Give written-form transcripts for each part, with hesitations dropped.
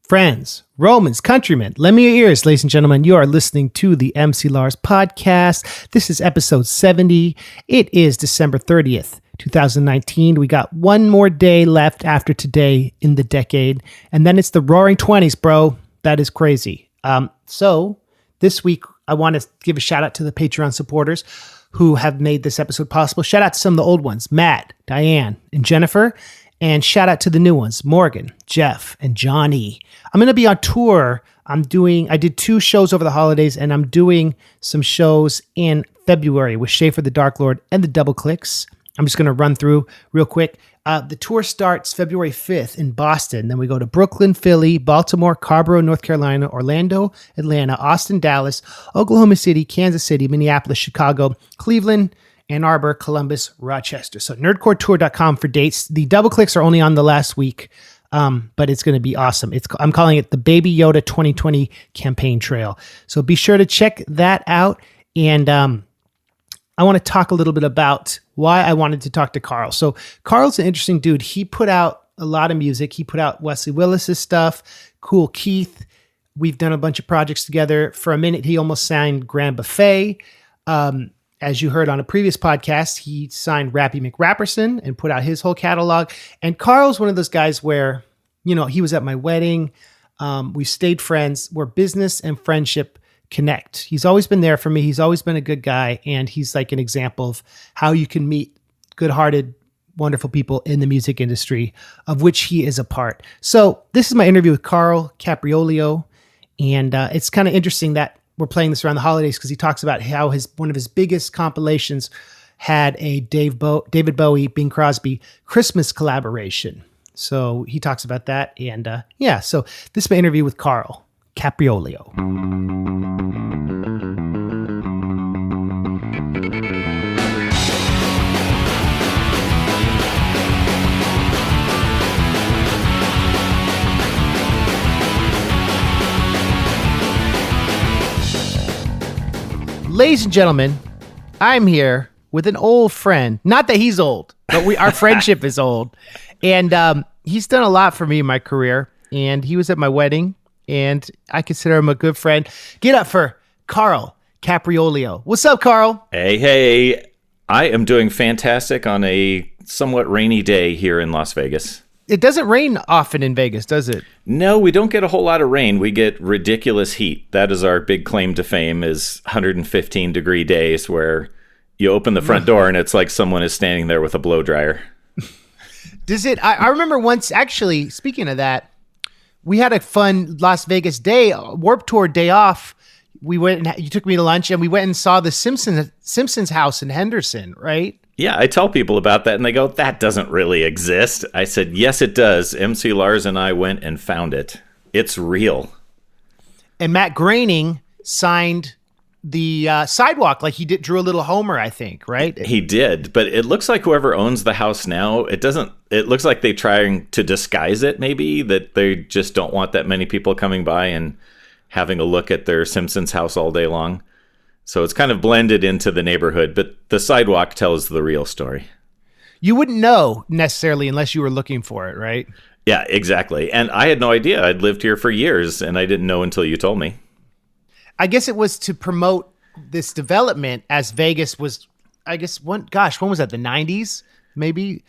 Friends, Romans, countrymen, lend me your ears, ladies and gentlemen. You are listening to the MC Lars podcast. This is episode 70. It is December 30th, 2019. We got one more day left after today in the decade, and then it's the roaring 20s, bro. That is crazy. So this week, I want to give a shout out to the Patreon supporters who have made this episode possible. Shout out to some of the old ones, Matt, Diane, and Jennifer. And shout out to the new ones, Morgan, Jeff, and Johnny. I'm going to be on tour. I did 2 shows over the holidays, and I'm doing some shows in February with Schaefer the Dark Lord and the Double Clicks. I'm just going to run through real quick. The tour starts February 5th in Boston. Then we go to Brooklyn, Philly, Baltimore, Carborough, North Carolina, Orlando, Atlanta, Austin, Dallas, Oklahoma City, Kansas City, Minneapolis, Chicago, Cleveland, Ann Arbor, Columbus, Rochester. So nerdcoretour.com for dates. The Double Clicks are only on the last week, but it's going to be awesome. I'm calling it the Baby Yoda 2020 campaign trail. So be sure to check that out. And I want to talk a little bit about why I wanted to talk to Carl. So Carl's an interesting dude. He put out a lot of music. He put out Wesley Willis's stuff, Kool Keith. We've done a bunch of projects together. For a minute, he almost signed Grand Buffet. As you heard on a previous podcast, he signed Rappy McRapperson and put out his whole catalog. And Carl's one of those guys where, he was at my wedding. We stayed friends, where business and friendship connect. He's always been there for me. He's always been a good guy. And he's like an example of how you can meet good-hearted, wonderful people in the music industry, of which he is a part. So this is my interview with Carl Caprioglio. And it's kind of interesting that we're playing this around the holidays because he talks about how one of his biggest compilations had a David Bowie, Bing Crosby Christmas collaboration. So he talks about that. And so this is my interview with Carl Caprioglio. Ladies and gentlemen, I'm here with an old friend. Not that he's old, but our friendship is old. And he's done a lot for me in my career. And he was at my wedding, and I consider him a good friend. Get up for Carl Caprioglio. What's up, Carl? Hey. I am doing fantastic on a somewhat rainy day here in Las Vegas. It doesn't rain often in Vegas, does it? No, we don't get a whole lot of rain. We get ridiculous heat. That is our big claim to fame, is 115-degree days where you open the front door and it's like someone is standing there with a blow dryer. Does it? I remember once, actually, speaking of that, we had a fun Las Vegas day, Warped Tour day off. We went and you took me to lunch, and we went and saw the Simpsons house in Henderson, right? Yeah, I tell people about that, and they go, that doesn't really exist. I said, yes, it does. MC Lars and I went and found it. It's real. And Matt Groening signed the sidewalk, like he drew a little Homer, I think, right? He did, but it looks like whoever owns the house now, it looks like they're trying to disguise it, maybe, that they just don't want that many people coming by and having a look at their Simpsons house all day long. So it's kind of blended into the neighborhood, but the sidewalk tells the real story. You wouldn't know necessarily unless you were looking for it, right? Yeah, exactly. And I had no idea. I'd lived here for years, and I didn't know until you told me. I guess it was to promote this development, as Vegas was, I guess, when was that? The 90s, maybe?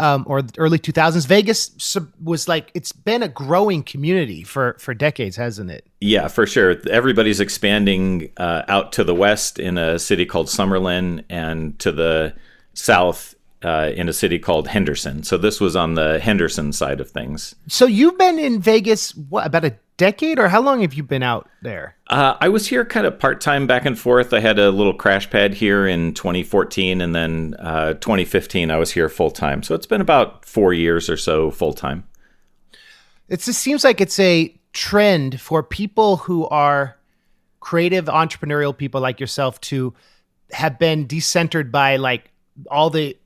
Or the early 2000s. Vegas was like, it's been a growing community for decades, hasn't it? Yeah, for sure. Everybody's expanding out to the west in a city called Summerlin, and to the south in a city called Henderson. So this was on the Henderson side of things. So you've been in Vegas, about a decade, or how long have you been out there? I was here kind of part-time back and forth. I had a little crash pad here in 2014, and then 2015 I was here full-time. So it's been about 4 years or so full-time. It just seems like it's a trend for people who are creative, entrepreneurial people like yourself to have been decentered by like all the,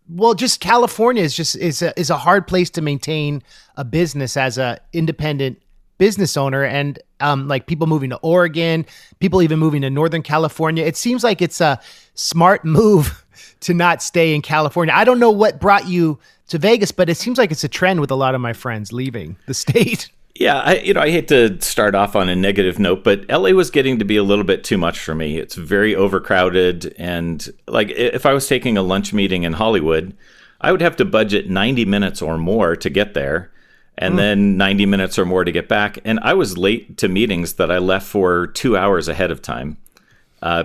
well, just California is a hard place to maintain a business as a independent business owner, and like people moving to Oregon, people even moving to Northern California. It seems like it's a smart move to not stay in California. I don't know what brought you to Vegas, but it seems like it's a trend with a lot of my friends leaving the state. Yeah, I hate to start off on a negative note, but LA was getting to be a little bit too much for me. It's very overcrowded, and like if I was taking a lunch meeting in Hollywood, I would have to budget 90 minutes or more to get there, and then 90 minutes or more to get back. And I was late to meetings that I left for 2 hours ahead of time,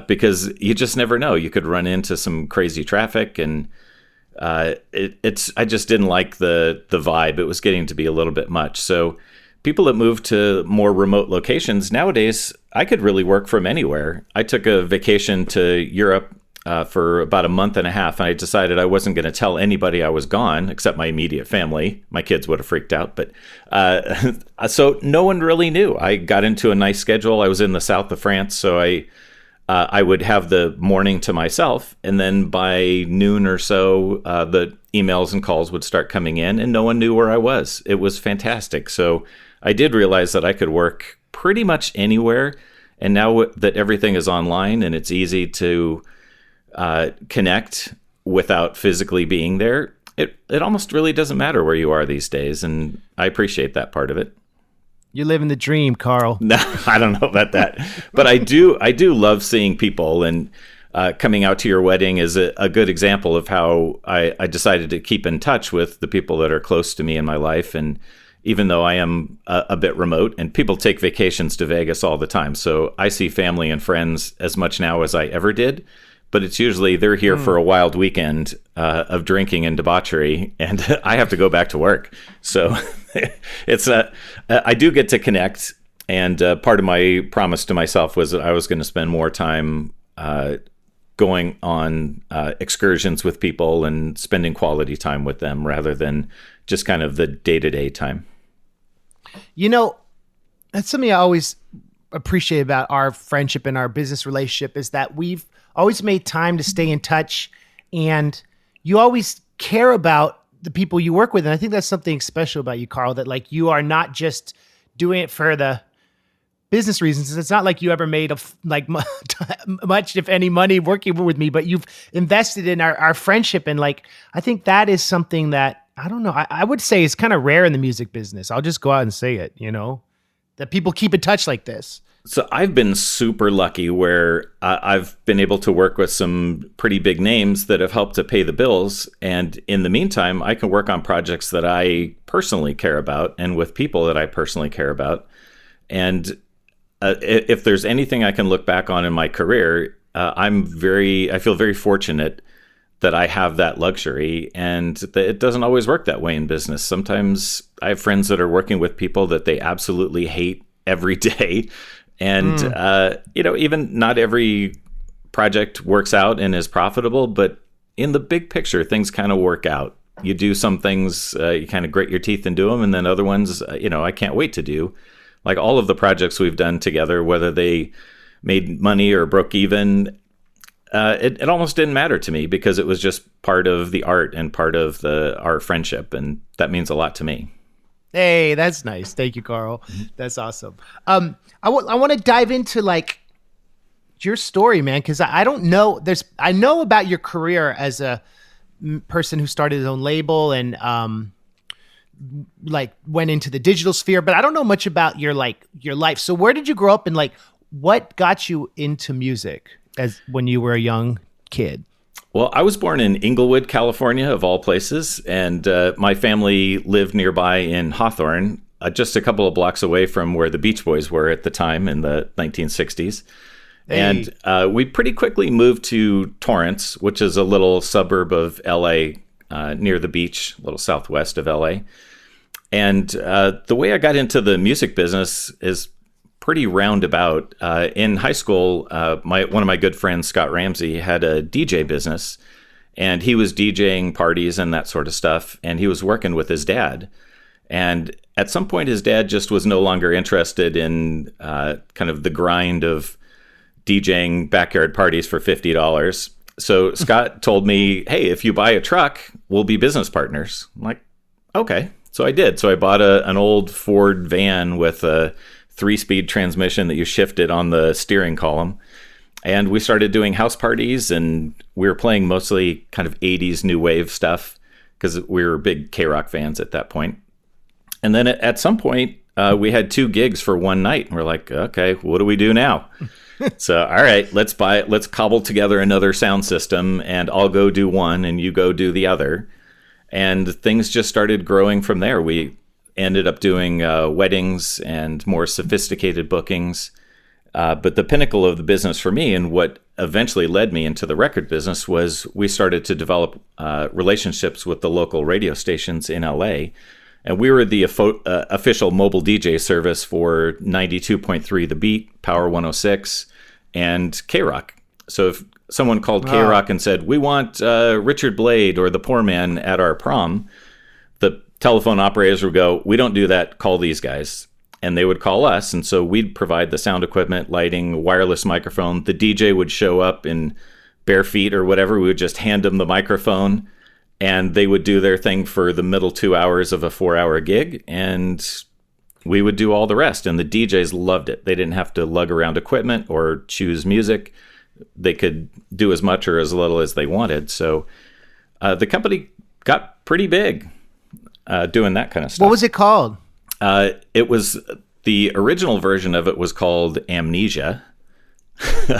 because you just never know. You could run into some crazy traffic, and I just didn't like the vibe. It was getting to be a little bit much. So people that move to more remote locations nowadays, I could really work from anywhere. I took a vacation to Europe for about a month and a half, and I decided I wasn't going to tell anybody I was gone, except my immediate family. My kids would have freaked out, but so no one really knew. I got into a nice schedule. I was in the south of France, so I would have the morning to myself, and then by noon or so, the emails and calls would start coming in, and no one knew where I was. It was fantastic. So I did realize that I could work pretty much anywhere, and now that everything is online and it's easy to connect without physically being there, it almost really doesn't matter where you are these days, and I appreciate that part of it. You're living the dream, Carl. No, I don't know about that, but I do love seeing people, and coming out to your wedding is a good example of how I decided to keep in touch with the people that are close to me in my life. And even though I am a bit remote, and people take vacations to Vegas all the time, so I see family and friends as much now as I ever did. But it's usually they're here for a wild weekend of drinking and debauchery, and I have to go back to work. So it's I do get to connect, and part of my promise to myself was that I was going to spend more time going on excursions with people and spending quality time with them rather than just kind of the day-to-day time. You know, that's something I always appreciate about our friendship and our business relationship, is that we've always made time to stay in touch, and you always care about the people you work with. And I think that's something special about you, Carl, that like you are not just doing it for the business reasons. It's not like you ever made much, if any, money working with me, but you've invested in our friendship. And like, I think that is something that, I don't know, I would say is kind of rare in the music business. I'll just go out and say it, that people keep in touch like this. So I've been super lucky where I've been able to work with some pretty big names that have helped to pay the bills. And in the meantime, I can work on projects that I personally care about and with people that I personally care about. And if there's anything I can look back on in my career, I feel very fortunate that I have that luxury, and it doesn't always work that way in business. Sometimes I have friends that are working with people that they absolutely hate every day. And, even not every project works out and is profitable, but in the big picture, things kind of work out. You do some things, you kind of grit your teeth and do them. And then other ones, I can't wait to do. Like all of the projects we've done together, whether they made money or broke even, it almost didn't matter to me because it was just part of the art and part of our friendship. And that means a lot to me. Hey, that's nice. Thank you, Carl. That's awesome. I want to dive into like your story, man, because I don't know. I know about your career as a person who started his own label and like went into the digital sphere, but I don't know much about your life. So where did you grow up, and like what got you into music when you were a young kid? Well, I was born in Inglewood, California, of all places, and my family lived nearby in Hawthorne, just a couple of blocks away from where the Beach Boys were at the time in the 1960s. Hey. And we pretty quickly moved to Torrance, which is a little suburb of LA near the beach, a little southwest of LA. And the way I got into the music business is pretty roundabout. In high school, one of my good friends, Scott Ramsey, had a DJ business, and he was DJing parties and that sort of stuff, and he was working with his dad. And at some point, his dad just was no longer interested in kind of the grind of DJing backyard parties for $50. So Scott told me, hey, if you buy a truck, we'll be business partners. I'm like, okay. So I did. So I bought an old Ford van with a 3-speed transmission that you shifted on the steering column. And we started doing house parties, and we were playing mostly kind of 80s new wave stuff because we were big K-Rock fans at that point. And then at some point, we had 2 gigs for one night. And we're like, okay, what do we do now? So, all right, let's cobble together another sound system, and I'll go do one and you go do the other. And things just started growing from there. We ended up doing weddings and more sophisticated bookings. But the pinnacle of the business for me, and what eventually led me into the record business, was we started to develop relationships with the local radio stations in LA. And we were the official mobile DJ service for 92.3 The Beat, Power 106, and K-Rock. So if someone called K-Rock and said, we want Richard Blade or The Poor Man at our prom, the telephone operators would go, we don't do that, call these guys. And they would call us, and so we'd provide the sound equipment, lighting, wireless microphone. The DJ would show up in bare feet or whatever. We would just hand them the microphone, and they would do their thing for the middle 2 hours of a 4-hour gig, and we would do all the rest. And the DJs loved it. They didn't have to lug around equipment or choose music. They could do as much or as little as they wanted. So the company got pretty big doing that kind of stuff. What was it called? It was, the original version of it was called Amnesia,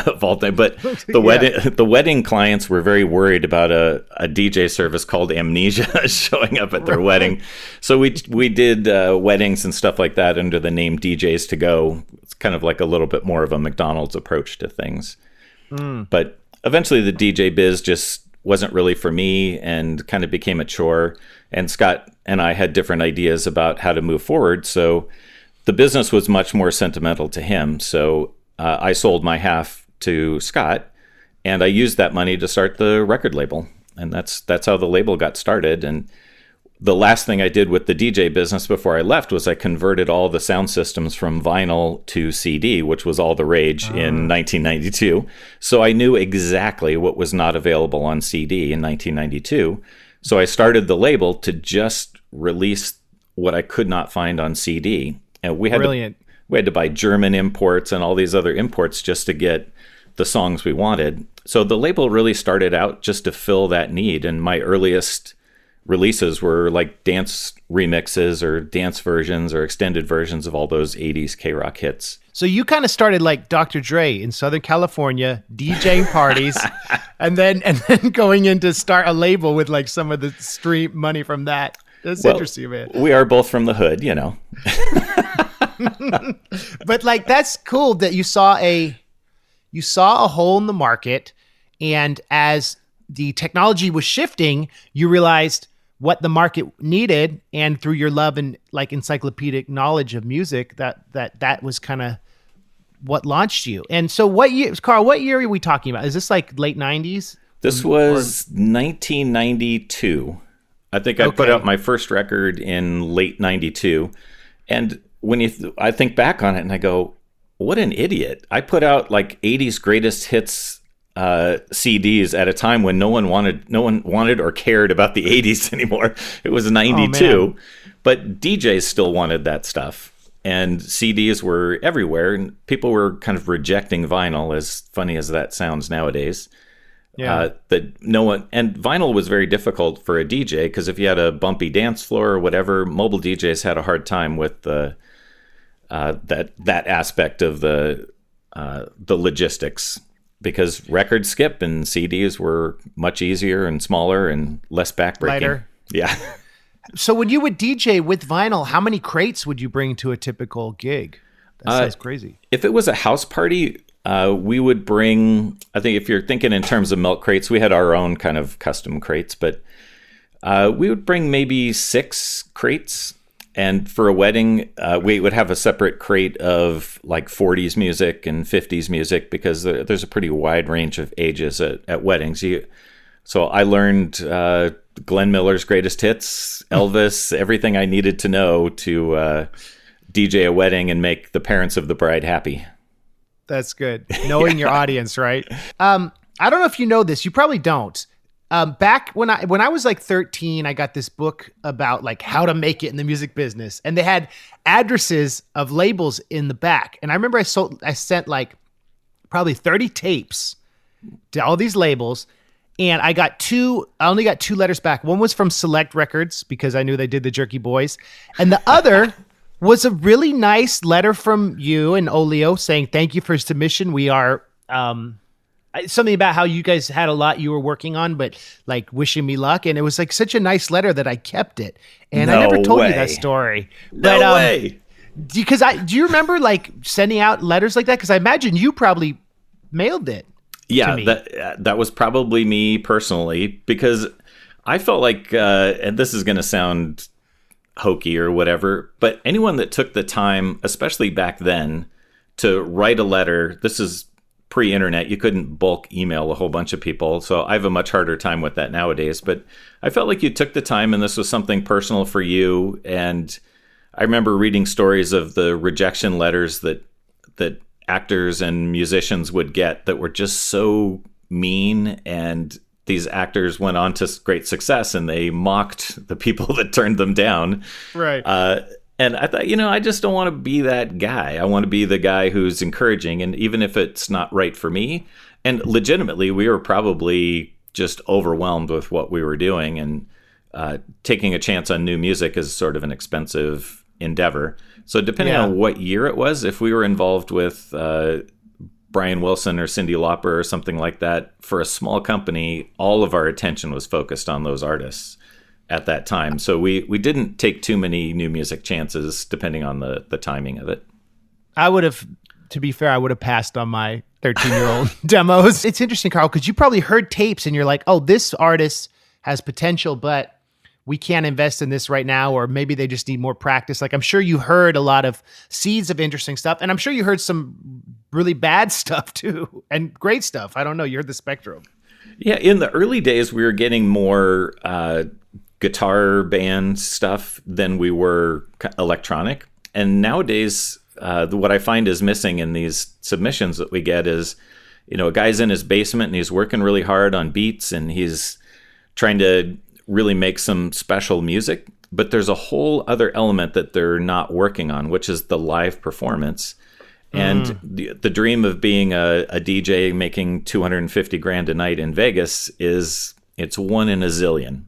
of all time. But the wedding clients were very worried about a DJ service called Amnesia showing up at their wedding. So we did weddings and stuff like that under the name DJs to Go. It's kind of like a little bit more of a McDonald's approach to things. But eventually the DJ biz just wasn't really for me and kind of became a chore. And Scott and I had different ideas about how to move forward. So the business was much more sentimental to him. So I sold my half to Scott, and I used that money to start the record label. And that's how the label got started. And the last thing I did with the DJ business before I left was I converted all the sound systems from vinyl to CD, which was all the rage in 1992. So I knew exactly what was not available on CD in 1992. So I started the label to just release what I could not find on CD. And we had to buy German imports and all these other imports just to get the songs we wanted. So the label really started out just to fill that need. And my earliest releases were like dance remixes or dance versions or extended versions of all those 80s K-Rock hits. So you kind of started like Dr. Dre in Southern California, DJing parties, and then going in to start a label with like some of the stream money from that. That's interesting, man. We are both from the hood, you know. But like that's cool that you saw a hole in the market, and as the technology was shifting, you realized what the market needed, and through your love and like encyclopedic knowledge of music, that was kind of what launched you. And so Carl, what year are we talking about? Is this like late 90s? This was 1992. I think I put out my first record in late 92. And when I think back on it and I go, what an idiot. I put out like 80s greatest hits CDs at a time when no one wanted or cared about the 80s anymore. It was 92, but DJs still wanted that stuff, and CDs were everywhere, and people were kind of rejecting vinyl, as funny as that sounds nowadays. That no one, and vinyl was very difficult for a DJ because if you had a bumpy dance floor or whatever, mobile DJs had a hard time with that aspect of the logistics. Because records skip and CDs were much easier and smaller and less backbreaking. Lighter. Yeah. So when you would DJ with vinyl, how many crates would you bring to a typical gig? That sounds crazy. If it was a house party, we would bring, I think if you're thinking in terms of milk crates, we had our own kind of custom crates, but we would bring maybe 6 crates. And for a wedding, we would have a separate crate of like 40s music and 50s music because there's a pretty wide range of ages at weddings. So I learned Glenn Miller's greatest hits, Elvis, everything I needed to know to DJ a wedding and make the parents of the bride happy. That's good. Knowing your audience, right? I don't know if you know this. You probably don't. Back when I was like 13, I got this book about like how to make it in the music business, and they had addresses of labels in the back. And I remember I sent like probably 30 tapes to all these labels, and I only got 2 letters back. One was from Select Records because I knew they did the Jerky Boys, and the other was a really nice letter from you and Oglio saying thank you for submission. We are something about how you guys had a lot you were working on, but like wishing me luck. And it was like such a nice letter that I kept it. And I never told you that story. No way. Because do you remember like sending out letters like that? Because I imagine you probably mailed it. Yeah, that was probably me personally, because I felt like, and this is going to sound hokey or whatever, but anyone that took the time, especially back then, to write a letter, this is pre-internet, you couldn't bulk email a whole bunch of people, so I have a much harder time with that nowadays, but I felt like you took the time and this was something personal for you. And I remember reading stories of the rejection letters that actors and musicians would get that were just so mean, and these actors went on to great success and they mocked the people that turned them down. Right. And I thought, I just don't want to be that guy. I want to be the guy who's encouraging. And even if it's not right for me, and legitimately, we were probably just overwhelmed with what we were doing. And taking a chance on new music is sort of an expensive endeavor. So depending on what year it was, if we were involved with Brian Wilson or Cyndi Lauper or something like that, for a small company, all of our attention was focused on those artists at that time. So we didn't take too many new music chances depending on the timing of it. I would have, to be fair, I would have passed on my 13-year-old demos. It's interesting, Carl, because you probably heard tapes and you're like, oh, this artist has potential, but we can't invest in this right now, or maybe they just need more practice. Like, I'm sure you heard a lot of seeds of interesting stuff, and I'm sure you heard some really bad stuff too, and great stuff. I don't know. You heard the spectrum. Yeah, in the early days, we were getting more guitar band stuff than we were electronic. And nowadays, what I find is missing in these submissions that we get is, a guy's in his basement and he's working really hard on beats and he's trying to really make some special music, but there's a whole other element that they're not working on, which is the live performance. And the dream of being a DJ making $250,000 a night in Vegas it's one in a zillion.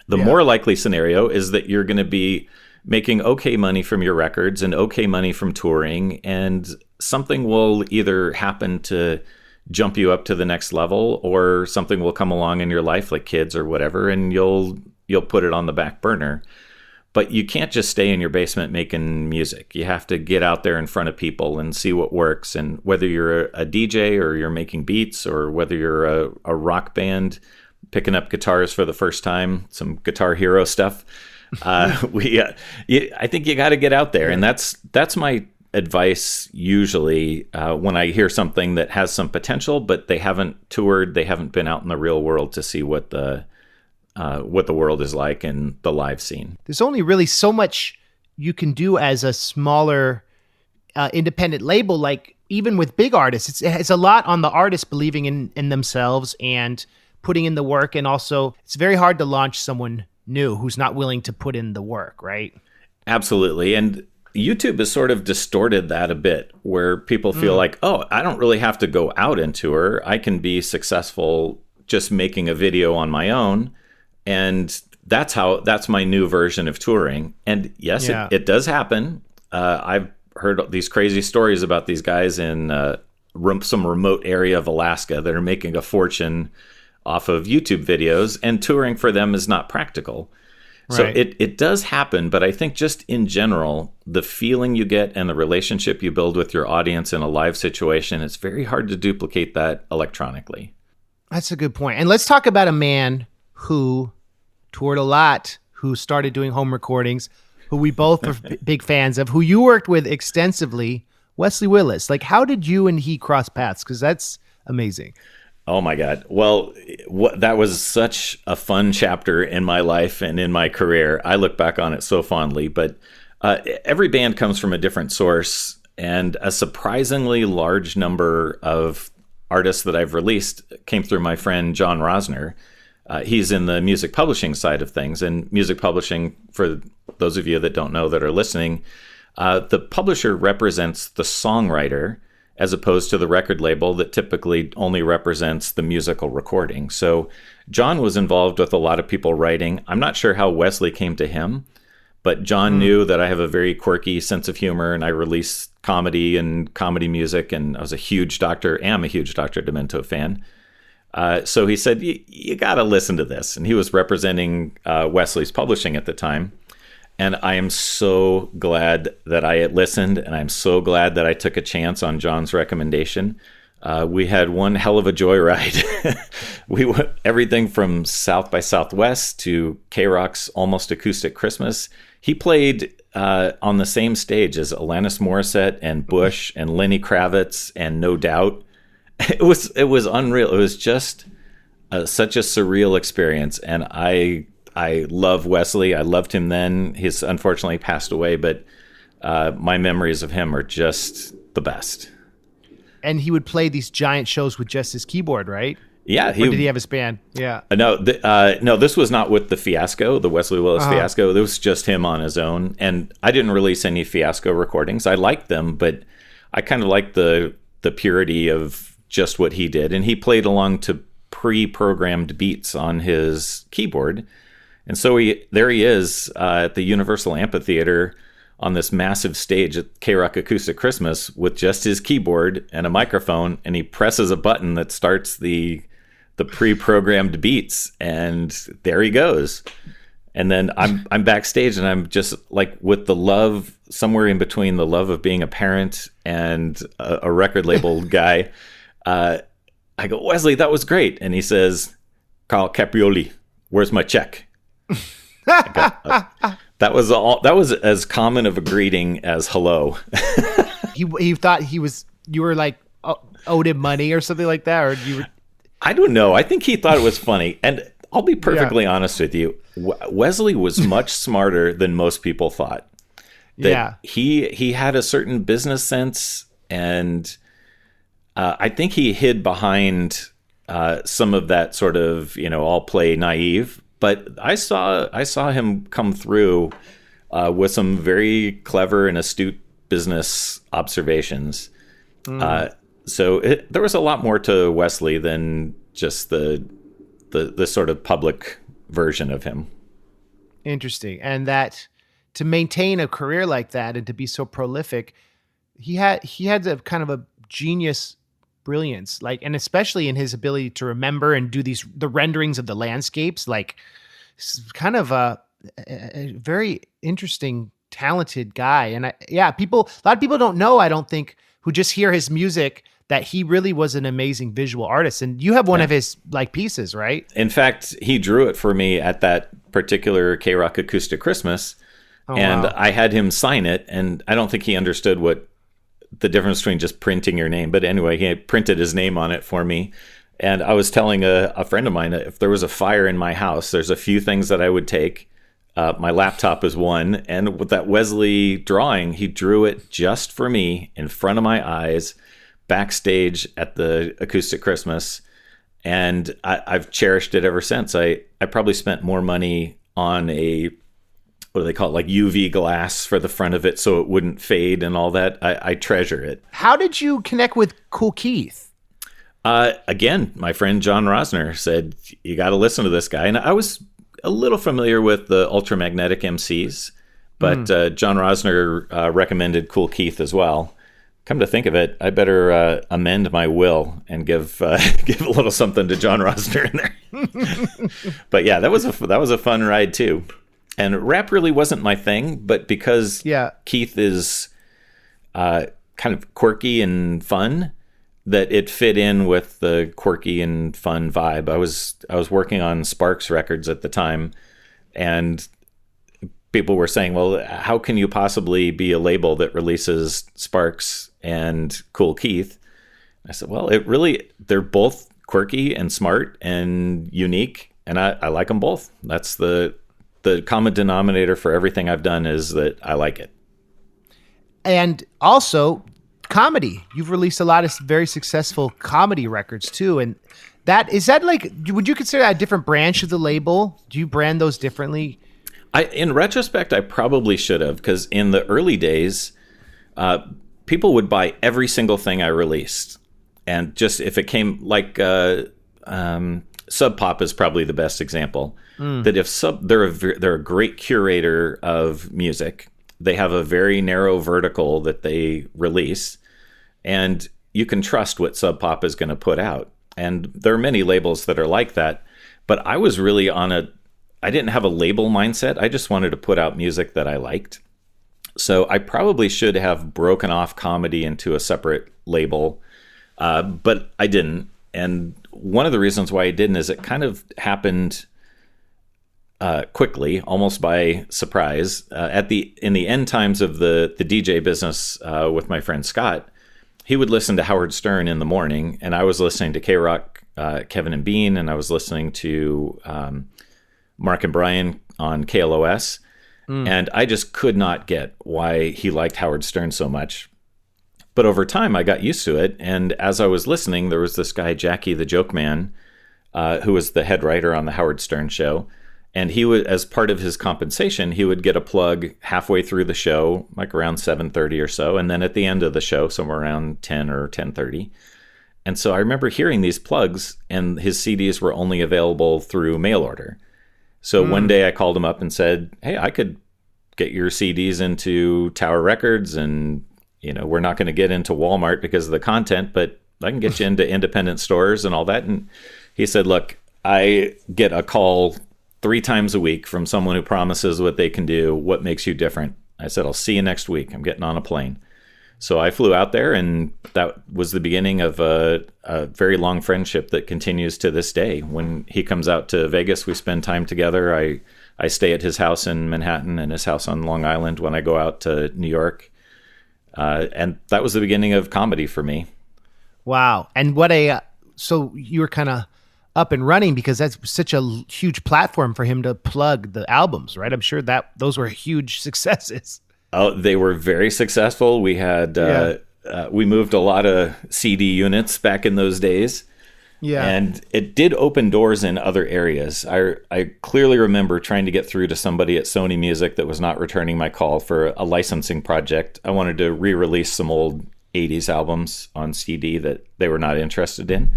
The more likely scenario is that you're going to be making okay money from your records and okay money from touring, and something will either happen to jump you up to the next level, or something will come along in your life, like kids or whatever, and you'll put it on the back burner. But you can't just stay in your basement making music. You have to get out there in front of people and see what works. And whether you're a DJ or you're making beats, or whether you're a rock band picking up guitars for the first time, some Guitar Hero stuff, I think you got to get out there. And that's my advice usually when I hear something that has some potential, but they haven't toured, they haven't been out in the real world to see what the world is like in the live scene. There's only really so much you can do as a smaller independent label. Like, even with big artists, it's a lot on the artist believing in themselves and putting in the work. And also, it's very hard to launch someone new who's not willing to put in the work, right? Absolutely. And YouTube has sort of distorted that a bit, where people feel like, oh, I don't really have to go out and tour. I can be successful just making a video on my own. And that's my new version of touring. And yes, it does happen. I've heard these crazy stories about these guys in some remote area of Alaska that are making a fortune off of YouTube videos, and touring for them is not practical. Right. So it does happen, but I think just in general, the feeling you get and the relationship you build with your audience in a live situation, it's very hard to duplicate that electronically. That's a good point. And let's talk about a man who toured a lot, who started doing home recordings, who we both are big fans of, who you worked with extensively, Wesley Willis. Like, how did you and he cross paths? Because that's amazing. Oh my God. Well, that was such a fun chapter in my life and in my career. I look back on it so fondly, but every band comes from a different source, and a surprisingly large number of artists that I've released came through my friend John Rosner. He's in the music publishing side of things, and music publishing, for those of you that don't know that are listening, the publisher represents the songwriter, as opposed to the record label that typically only represents the musical recording. So John was involved with a lot of people writing. I'm not sure how Wesley came to him, But John knew that I have a very quirky sense of humor, and I release comedy and comedy music, and I was am a huge Dr. Demento fan. So he said, you got to listen to this. And he was representing Wesley's Publishing at the time. And I am so glad that I had listened, and I'm so glad that I took a chance on John's recommendation. We had one hell of a joyride. We went everything from South by Southwest to K-Rock's Almost Acoustic Christmas. He played on the same stage as Alanis Morissette and Bush and Lenny Kravitz and No Doubt. It was unreal. It was just such a surreal experience, and I love Wesley. I loved him then. He's unfortunately passed away, but my memories of him are just the best. And he would play these giant shows with just his keyboard, right? Yeah. Or did he have his band? Yeah. No, this was not with the Fiasco, the Wesley Willis Fiasco. It was just him on his own. And I didn't release any Fiasco recordings. I liked them, but I kind of liked the purity of just what he did. And he played along to pre-programmed beats on his keyboard. And so there he is at the Universal Amphitheater on this massive stage at K-Rock Acoustic Christmas with just his keyboard and a microphone, and he presses a button that starts the pre-programmed beats, and there he goes. And then I'm backstage, and I'm just like, with the love, somewhere in between the love of being a parent and a record label guy, I go, Wesley, that was great. And he says, Carl Caprioglio, where's my check? That was as common of a greeting as hello. He thought you were like owed him money or something like that, or you were... I don't know. I think he thought it was funny. And I'll be perfectly honest with you. Wesley was much smarter than most people thought. He had a certain business sense, and I think he hid behind some of that sort of, I'll play naive. But I saw him come through with some very clever and astute business observations. So there was a lot more to Wesley than just the sort of public version of him. Interesting. And that to maintain a career like that and to be so prolific, he had a kind of a genius brilliance, and especially in his ability to remember and do the renderings of the landscapes, kind of a very interesting, talented guy. And a lot of people don't know, I don't think, who just hear his music, that he really was an amazing visual artist. And you have one of his pieces, right? In fact, he drew it for me at that particular K-Rock Acoustic Christmas. Wow. I had him sign it, and I don't think he understood what the difference between just printing your name. But anyway, he had printed his name on it for me. And I was telling a friend of mine that if there was a fire in my house, there's a few things that I would take. My laptop is one. And with that Wesley drawing, he drew it just for me in front of my eyes, backstage at the Acoustic Christmas. And I've cherished it ever since. I probably spent more money on what do they call it, UV glass for the front of it so it wouldn't fade and all that. I treasure it. How did you connect with Kool Keith? Again, my friend John Rosner said, you got to listen to this guy. And I was a little familiar with the Ultramagnetic MCs, but John Rosner recommended Kool Keith as well. Come to think of it, I better amend my will and give a little something to John Rosner in there. But yeah, that was a fun ride too. And rap really wasn't my thing, but because Keith is kind of quirky and fun, that it fit in with the quirky and fun vibe. I was working on Sparks Records at the time, and people were saying, well, how can you possibly be a label that releases Sparks and Kool Keith? I said, well, they're both quirky and smart and unique, and I like them both. That's the common denominator for everything I've done, is that I like it. And also comedy. You've released a lot of very successful comedy records too. And would you consider that a different branch of the label? Do you brand those differently? In retrospect, I probably should have, because in the early days, people would buy every single thing I released. And just if it came Sub Pop is probably the best example. That if they're a great curator of music. They have a very narrow vertical that they release, and you can trust what Sub Pop is going to put out. And there are many labels that are like that, but I was really I didn't have a label mindset. I just wanted to put out music that I liked. So I probably should have broken off comedy into a separate label, but I didn't. And one of the reasons why I didn't is it kind of happened quickly, almost by surprise. In the end times of the DJ business with my friend Scott, he would listen to Howard Stern in the morning, and I was listening to K-Rock, Kevin and Bean, and I was listening to Mark and Brian on KLOS, and I just could not get why he liked Howard Stern so much. But over time, I got used to it, and as I was listening, there was this guy, Jackie the Joke Man, who was the head writer on the Howard Stern show. And he would, as part of his compensation, he would get a plug halfway through the show, like around 7:30 or so, and then at the end of the show, somewhere around 10 or 10:30. And so I remember hearing these plugs, and his CDs were only available through mail order. So one day I called him up and said, "Hey, I could get your CDs into Tower Records, and we're not going to get into Walmart because of the content, but I can get you into independent stores and all that." And he said, "Look, I get a call 3 times a week from someone who promises what they can do. What makes you different?" I said, "I'll see you next week. I'm getting on a plane." So I flew out there, and that was the beginning of a very long friendship that continues to this day. When he comes out to Vegas, we spend time together. I stay at his house in Manhattan and his house on Long Island when I go out to New York. And that was the beginning of comedy for me. Wow. And so you were kind of up and running because that's such a huge platform for him to plug the albums, right? I'm sure that those were huge successes. Oh, they were very successful. We had we moved a lot of CD units back in those days. Yeah. And it did open doors in other areas. I clearly remember trying to get through to somebody at Sony Music that was not returning my call for a licensing project. I wanted to re-release some old 80s albums on CD that they were not interested in.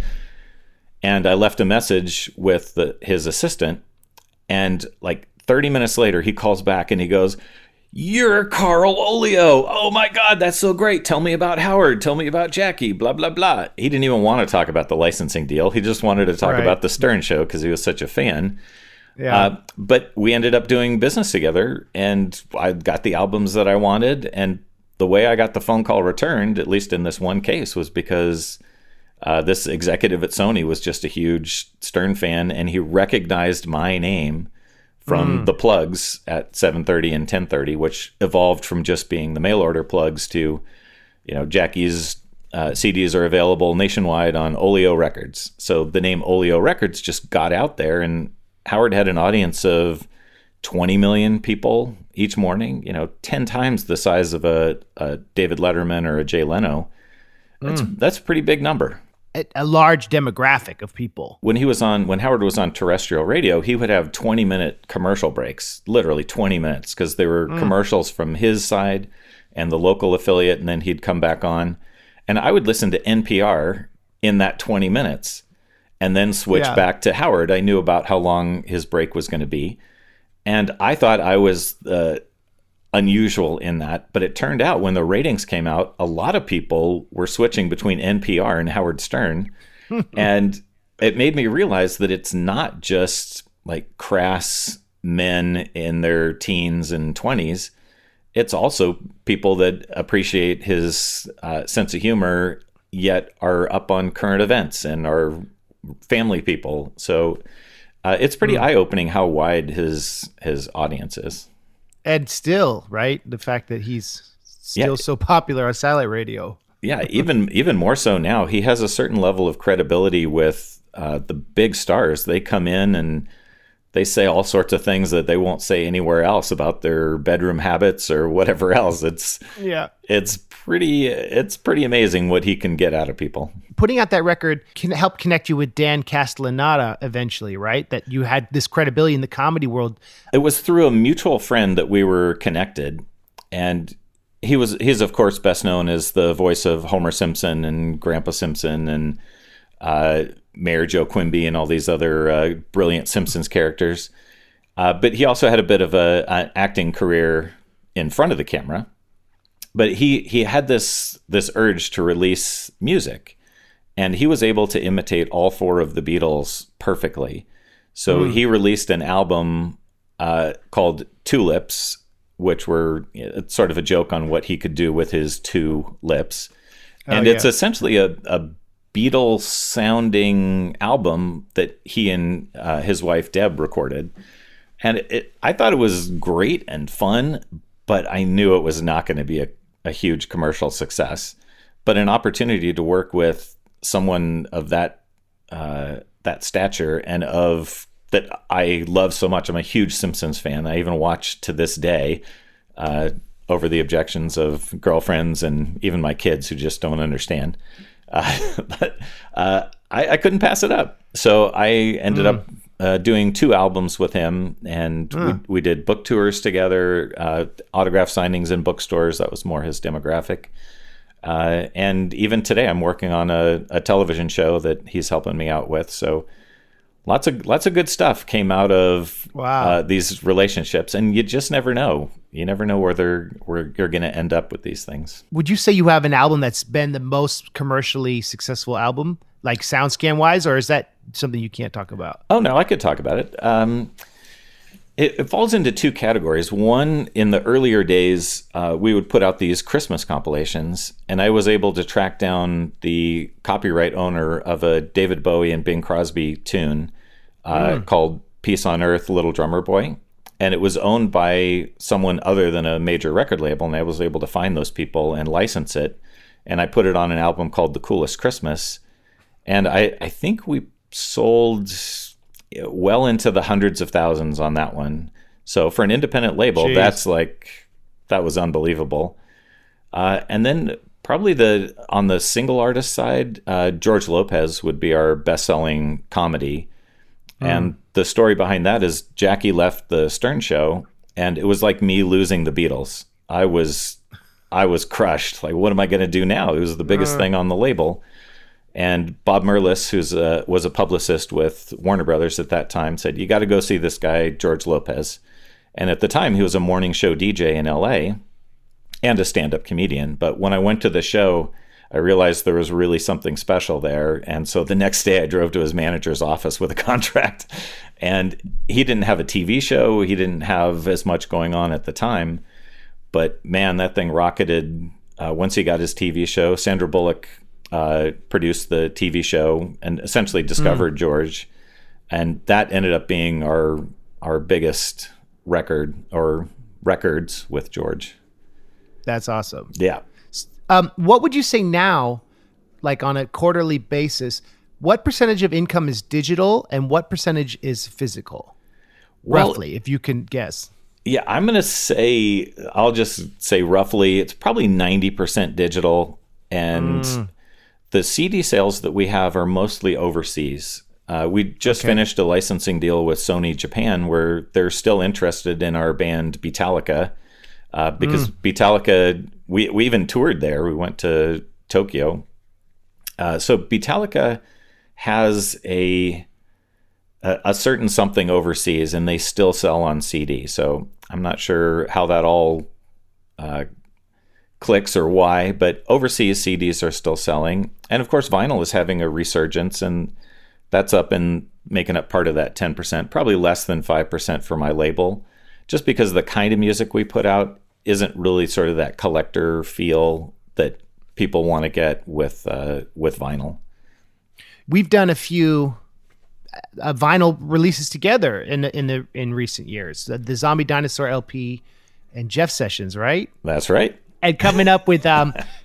And I left a message with his assistant, and like 30 minutes later, he calls back and he goes, "You're Carl Oglio. Oh my God, that's so great. Tell me about Howard. Tell me about Jackie, blah, blah, blah." He didn't even want to talk about the licensing deal. He just wanted to talk about the Stern show because he was such a fan. Yeah. But we ended up doing business together, and I got the albums that I wanted. And the way I got the phone call returned, at least in this one case, was because this executive at Sony was just a huge Stern fan, and he recognized my name from the plugs at 7:30 and 10:30, which evolved from just being the mail order plugs to, Jackie's CDs are available nationwide on Oglio Records. So the name Oglio Records just got out there, and Howard had an audience of 20 million people each morning, 10 times the size of a David Letterman or a Jay Leno. That's a pretty big number. A large demographic of people. When Howard was on terrestrial radio, he would have 20-minute commercial breaks, literally 20 minutes, because there were commercials from his side and the local affiliate, and then he'd come back on. And I would listen to NPR in that 20 minutes and then switch back to Howard. I knew about how long his break was going to be. And I thought I was unusual in that, but it turned out when the ratings came out, a lot of people were switching between NPR and Howard Stern. And it made me realize that it's not just like crass men in their teens and 20s. It's also people that appreciate his sense of humor, yet are up on current events and are family people. So it's pretty eye-opening how wide his audience is. And still, right? The fact that he's still so popular on satellite radio. Yeah, even more so now. He has a certain level of credibility with the big stars. They come in and they say all sorts of things that they won't say anywhere else about their bedroom habits or whatever else. It's pretty amazing what he can get out of people. Putting out that record can help connect you with Dan Castellaneta eventually, right? That you had this credibility in the comedy world. It was through a mutual friend that we were connected, and he's of course best known as the voice of Homer Simpson and Grandpa Simpson, and Mayor Joe Quimby and all these other brilliant Simpsons characters. But he also had a bit of an acting career in front of the camera. But he had this urge to release music, and he was able to imitate all four of the Beatles perfectly. So he released an album called Tulips, which were sort of a joke on what he could do with his two lips. And it's essentially a Beatles-sounding album that he and his wife Deb recorded. And I thought it was great and fun, but I knew it was not going to be a huge commercial success. But an opportunity to work with someone of that stature and of that I love so much. I'm a huge Simpsons fan. I even watch to this day over the objections of girlfriends and even my kids who just don't understand. But I couldn't pass it up. So I ended up doing 2 albums with him, and we did book tours together, autograph signings in bookstores. That was more his demographic. And even today, I'm working on a television show that he's helping me out with. So lots of good stuff came out of these relationships, and you just never know. You never know where you're going to end up with these things. Would you say you have an album that's been the most commercially successful album, like SoundScan wise, or is that something you can't talk about? Oh no, I could talk about it. It falls into 2 categories. One, in the earlier days, we would put out these Christmas compilations, and I was able to track down the copyright owner of a David Bowie and Bing Crosby tune called Peace on Earth, Little Drummer Boy. And it was owned by someone other than a major record label, and I was able to find those people and license it. And I put it on an album called The Coolest Christmas. And I think we sold well into the hundreds of thousands on that one. So for an independent label, that was unbelievable. And then probably on the single artist side, George Lopez would be our best-selling comedy. And the story behind that is Jackie left the Stern Show, and it was like me losing the Beatles. I was crushed. Like, what am I going to do now? It was the biggest thing on the label. And Bob Merlis, who was a publicist with Warner Brothers at that time, said, you got to go see this guy, George Lopez. And at the time, he was a morning show DJ in LA and a stand-up comedian. But when I went to the show, I realized there was really something special there. And so the next day I drove to his manager's office with a contract. And he didn't have a TV show. He didn't have as much going on at the time. But man, that thing rocketed once he got his TV show. Sandra Bullock produced the TV show and essentially discovered George. And that ended up being our biggest record or records with George. That's awesome. Yeah. What would you say now, like on a quarterly basis, what percentage of income is digital and what percentage is physical? Roughly, if you can guess. Yeah, I'll just say roughly, it's probably 90% digital. And the CD sales that we have are mostly overseas. We just finished a licensing deal with Sony Japan where they're still interested in our band Beatallica. Because Beatallica, we even toured there. We went to Tokyo. So Beatallica has a certain something overseas, and they still sell on CD. So I'm not sure how that all clicks or why, but overseas CDs are still selling. And of course, vinyl is having a resurgence, and that's up and making up part of that 10%, probably less than 5% for my label, just because the kind of music we put out isn't really sort of that collector feel that people want to get with vinyl. We've done a few vinyl releases together in recent years. The Zombie Dinosaur LP and Jeff Sessions, right? That's right. And coming up with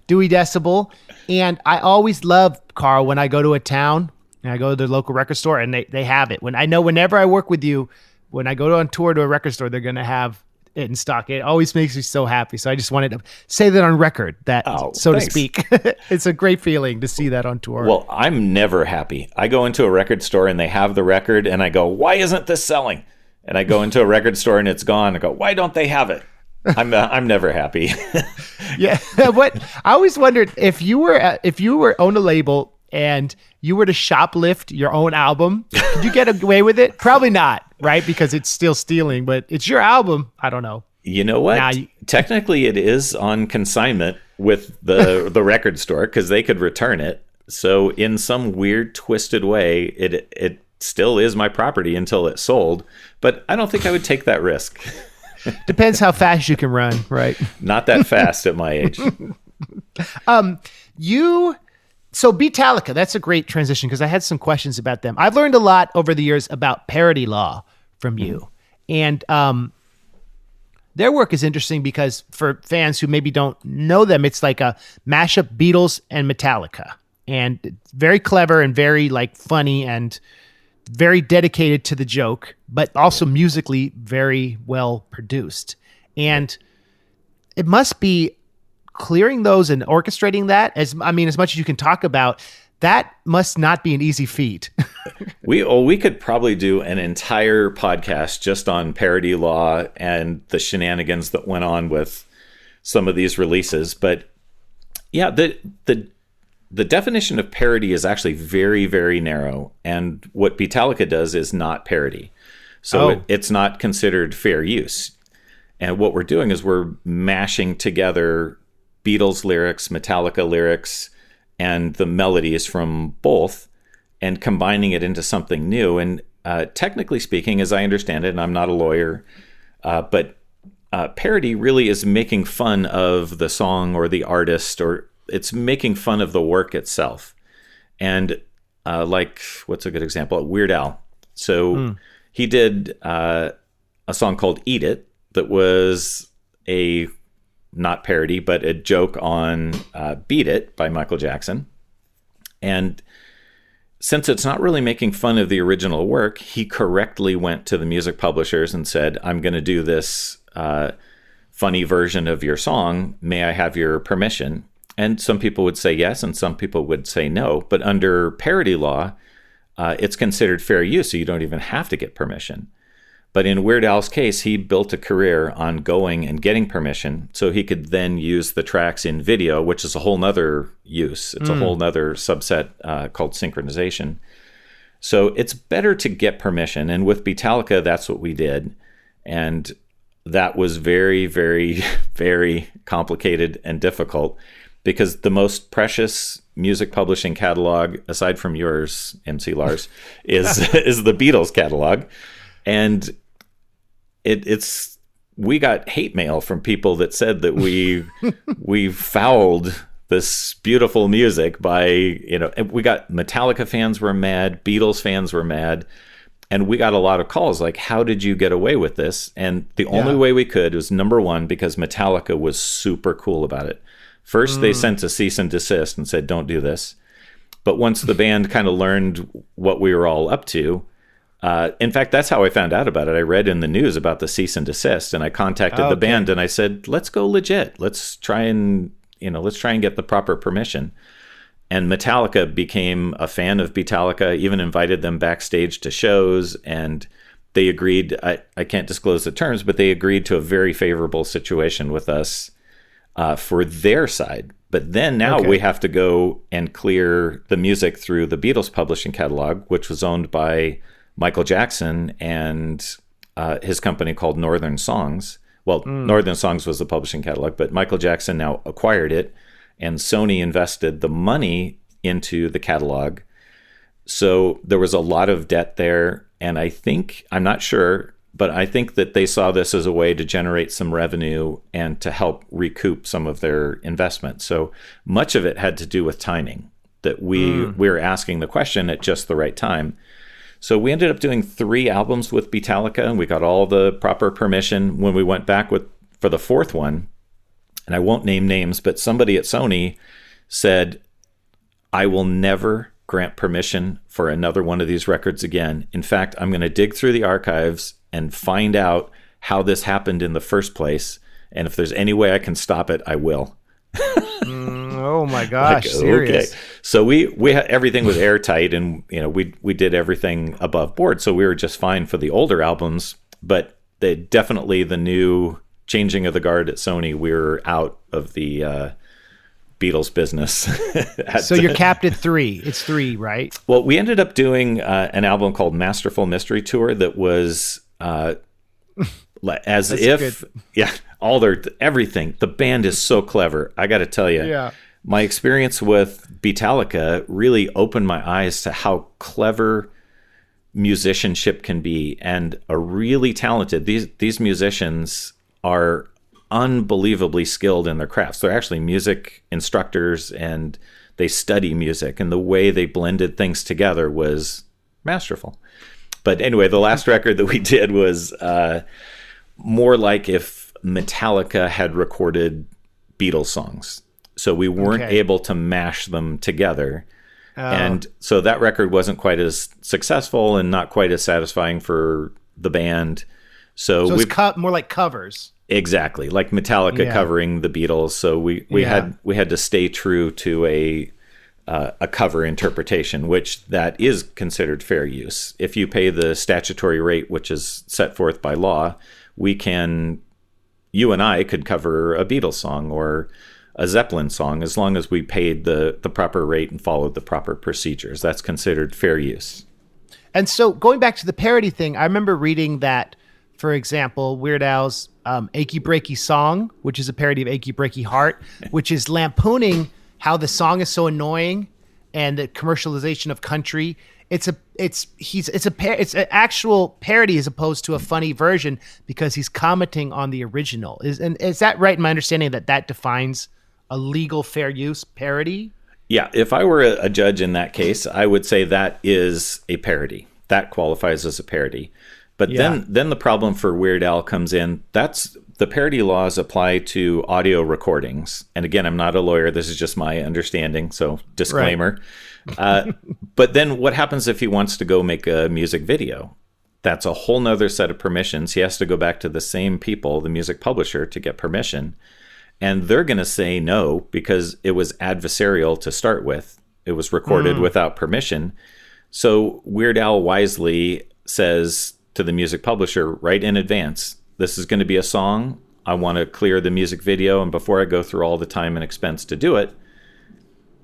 Dewey Decibel. And I always love, Carl, when I go to a town and I go to the local record store and they have it. Whenever I work with you, when I go on tour to a record store, they're going to have it in stock. It always makes me so happy. So I just wanted to say that on record, thanks. To speak. It's a great feeling to see that on tour. Well, I'm never happy. I go into a record store and they have the record and I go, why isn't this selling? And I go into a record store and it's gone. I go, why don't they have it? I'm never happy. Yeah. What I always wondered if you were own a label and you were to shoplift your own album, could you get away with it? Probably not, right? Because it's still stealing, but it's your album. I don't know. You know what? Technically, it is on consignment with the record store because they could return it. So in some weird, twisted way, it still is my property until it's sold. But I don't think I would take that risk. Depends how fast you can run, right? Not that fast at my age. So Beatallica, that's a great transition because I had some questions about them. I've learned a lot over the years about parody law from you. And their work is interesting because for fans who maybe don't know them, it's like a mashup Beatles and Metallica. And it's very clever and very like funny and very dedicated to the joke, but also musically very well produced. And it must be clearing those and orchestrating that, as much as you can talk about, that must not be an easy feat. We could probably do an entire podcast just on parody law and the shenanigans that went on with some of these releases. But yeah, the definition of parody is actually very, very narrow. And what Beatallica does is not parody. So it's not considered fair use. And what we're doing is we're mashing together Beatles lyrics, Metallica lyrics, and the melodies from both and combining it into something new. And technically speaking, as I understand it, and I'm not a lawyer, but parody really is making fun of the song or the artist, or it's making fun of the work itself. And like, what's a good example? Weird Al. So he did a song called Eat It that was a not parody, but a joke on Beat It by Michael Jackson. And since it's not really making fun of the original work, he correctly went to the music publishers and said, I'm going to do this funny version of your song. May I have your permission? And some people would say yes, and some people would say no. But under parody law, it's considered fair use, so you don't even have to get permission. But in Weird Al's case, he built a career on going and getting permission so he could then use the tracks in video, which is a whole nother use. It's a whole nother subset called synchronization. So it's better to get permission. And with Beatallica, that's what we did. And that was very, very, very complicated and difficult because the most precious music publishing catalog, aside from yours, MC Lars, is the Beatles catalog. And we got hate mail from people that said that we fouled this beautiful music by, we got Metallica fans were mad, Beatles fans were mad, and we got a lot of calls like, how did you get away with this? And the only way we could was, number one, because Metallica was super cool about it. First, they sent a cease and desist and said, don't do this. But once the band kind of learned what we were all up to, in fact, that's how I found out about it. I read in the news about the cease and desist, and I contacted the band and I said, let's go legit. Let's try and get the proper permission. And Metallica became a fan of Beatallica, even invited them backstage to shows, and they agreed. I can't disclose the terms, but they agreed to a very favorable situation with us for their side. But then now we have to go and clear the music through the Beatles publishing catalog, which was owned by Michael Jackson and his company called Northern Songs. Well, Northern Songs was the publishing catalog, but Michael Jackson now acquired it, and Sony invested the money into the catalog. So there was a lot of debt there, and I'm not sure, but I think that they saw this as a way to generate some revenue and to help recoup some of their investment. So much of it had to do with timing, that we were asking the question at just the right time. So we ended up doing 3 albums with Beatallica, and we got all the proper permission. When we went back for the 4th one, and I won't name names, but somebody at Sony said, I will never grant permission for another one of these records again. In fact, I'm going to dig through the archives and find out how this happened in the first place. And if there's any way I can stop it, I will. Oh my gosh, serious. Okay. So we had, everything was airtight, and we did everything above board. So we were just fine for the older albums, but definitely the new changing of the guard at Sony, we were out of the Beatles business. So you're capped at 3. It's 3, right? Well, we ended up doing an album called Masterful Mystery Tour that was as if, good. Yeah, everything. The band is so clever. I got to tell you, yeah. My experience with Beatallica really opened my eyes to how clever musicianship can be, and are really talented. These musicians are unbelievably skilled in their crafts. They're actually music instructors, and they study music, and the way they blended things together was masterful. But anyway, the last record that we did was more like if Metallica had recorded Beatles songs. So we weren't able to mash them together. And so that record wasn't quite as successful and not quite as satisfying for the band. So it's more like covers. Exactly, like Metallica covering the Beatles. So we had to stay true to a cover interpretation, which that is considered fair use. If you pay the statutory rate, which is set forth by law, you and I could cover a Beatles song or a Zeppelin song as long as we paid the proper rate and followed the proper procedures. That's considered fair use. And so going back to the parody thing, I remember reading that, for example, Weird Al's Achy Breaky Song, which is a parody of Achy Breaky Heart, which is lampooning how the song is so annoying and the commercialization of country. It's an actual parody as opposed to a funny version because he's commenting on the original. Is that right in my understanding that defines a legal fair use parody? Yeah, if I were a judge in that case, I would say that is a parody. That qualifies as a parody. But then the problem for Weird Al comes in. That's the parody laws apply to audio recordings. And again, I'm not a lawyer. This is just my understanding. So disclaimer. Right. But then what happens if he wants to go make a music video? That's a whole nother set of permissions. He has to go back to the same people, the music publisher, to get permission. And they're going to say no because it was adversarial to start with. It was recorded without permission. So Weird Al wisely says to the music publisher right in advance, this is going to be a song. I want to clear the music video. And before I go through all the time and expense to do it,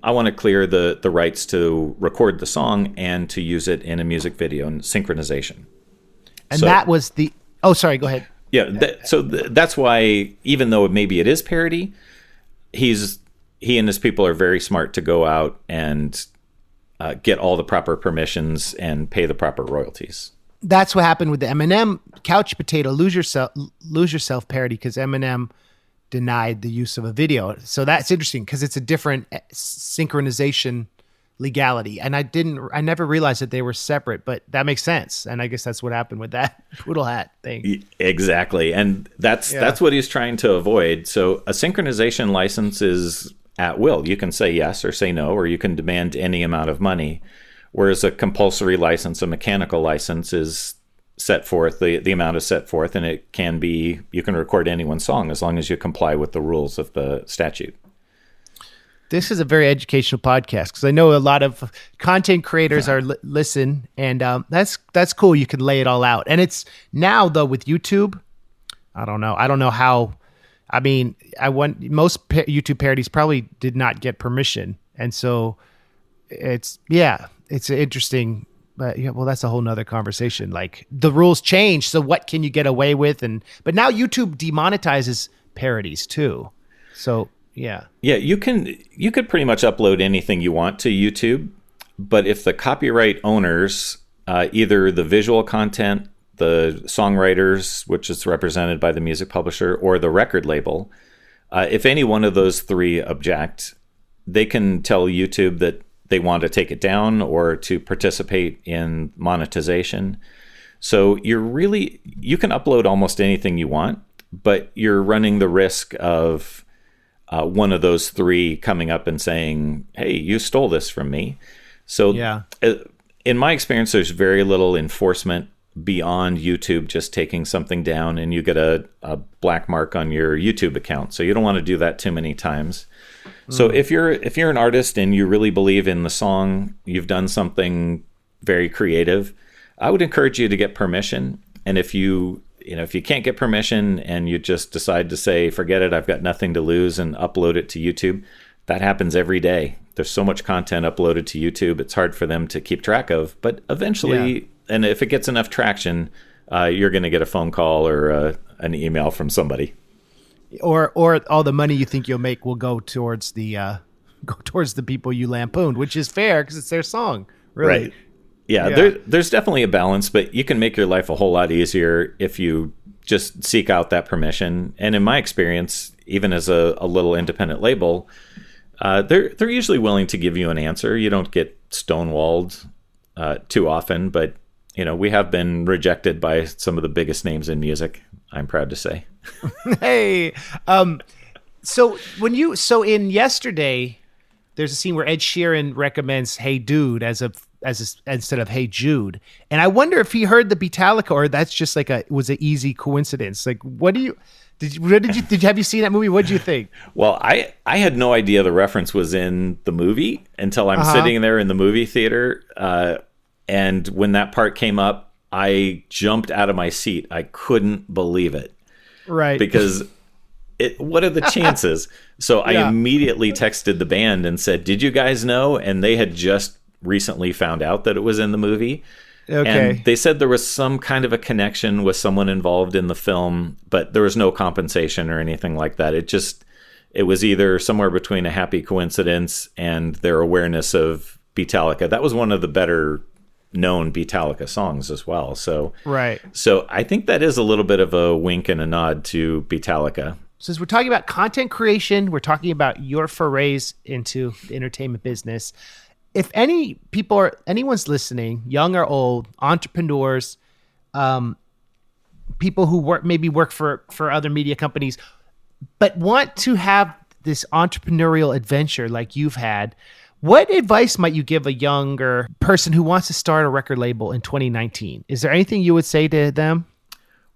I want to clear the rights to record the song and to use it in a music video and synchronization. And that was the... Oh, sorry, go ahead. Yeah, that's why, even though maybe it is parody, he and his people are very smart to go out and get all the proper permissions and pay the proper royalties. That's what happened with the Eminem Couch Potato Lose Yourself parody because Eminem denied the use of a video. So that's interesting because it's a different synchronization legality. And I never realized that they were separate, but that makes sense. And I guess that's what happened with that poodle hat thing. Exactly. And that's what he's trying to avoid. So a synchronization license is at will. You can say yes or say no, or you can demand any amount of money. Whereas a compulsory license, a mechanical license is set forth, the amount is set forth, and it can be, you can record anyone's song as long as you comply with the rules of the statute. This is a very educational podcast because I know a lot of content creators are listen, and that's cool. You can lay it all out, and it's now though with YouTube. I don't know how. I mean, most YouTube parodies probably did not get permission, and so it's interesting. But well, that's a whole nother conversation. Like the rules change, so what can you get away with? But now YouTube demonetizes parodies too, so. Yeah, you could pretty much upload anything you want to YouTube, but if the copyright owners, either the visual content, the songwriters, which is represented by the music publisher, or the record label, if any one of those three object, they can tell YouTube that they want to take it down or to participate in monetization. So you can upload almost anything you want, but you're running the risk of one of those three coming up and saying, hey, you stole this from me. So in my experience, there's very little enforcement beyond YouTube just taking something down and you get a black mark on your YouTube account. So you don't want to do that too many times. So if you're an artist and you really believe in the song, you've done something very creative, I would encourage you to get permission. And if you can't get permission and you just decide to say, forget it, I've got nothing to lose and upload it to YouTube, that happens every day. There's so much content uploaded to YouTube, it's hard for them to keep track of. But eventually, and if it gets enough traction, you're going to get a phone call or an email from somebody. Or all the money you think you'll make will go towards the people you lampooned, which is fair because it's their song, really. Right. Yeah. There's definitely a balance, but you can make your life a whole lot easier if you just seek out that permission. And in my experience, even as a little independent label, they're usually willing to give you an answer. You don't get stonewalled too often, but we have been rejected by some of the biggest names in music, I'm proud to say. Hey, so in Yesterday, there's a scene where Ed Sheeran recommends "Hey Dude" instead of "Hey Jude," and I wonder if he heard the Beatallica, or that's just was an easy coincidence. Like, have you seen that movie? What did you think? Well, I had no idea the reference was in the movie until I'm sitting there in the movie theater. And when that part came up, I jumped out of my seat. I couldn't believe it. Right. Because what are the chances? So I immediately texted the band and said, "Did you guys know?" And they had just recently found out that it was in the movie. Okay. And they said there was some kind of a connection with someone involved in the film, but there was no compensation or anything like that. It was either somewhere between a happy coincidence and their awareness of Beatallica. That was one of the better known Beatallica songs as well. So I think that is a little bit of a wink and a nod to Beatallica. Since we're talking about content creation, we're talking about your forays into the entertainment business. If anyone's listening, young or old, entrepreneurs, people who work for other media companies, but want to have this entrepreneurial adventure like you've had, what advice might you give a younger person who wants to start a record label in 2019? Is there anything you would say to them?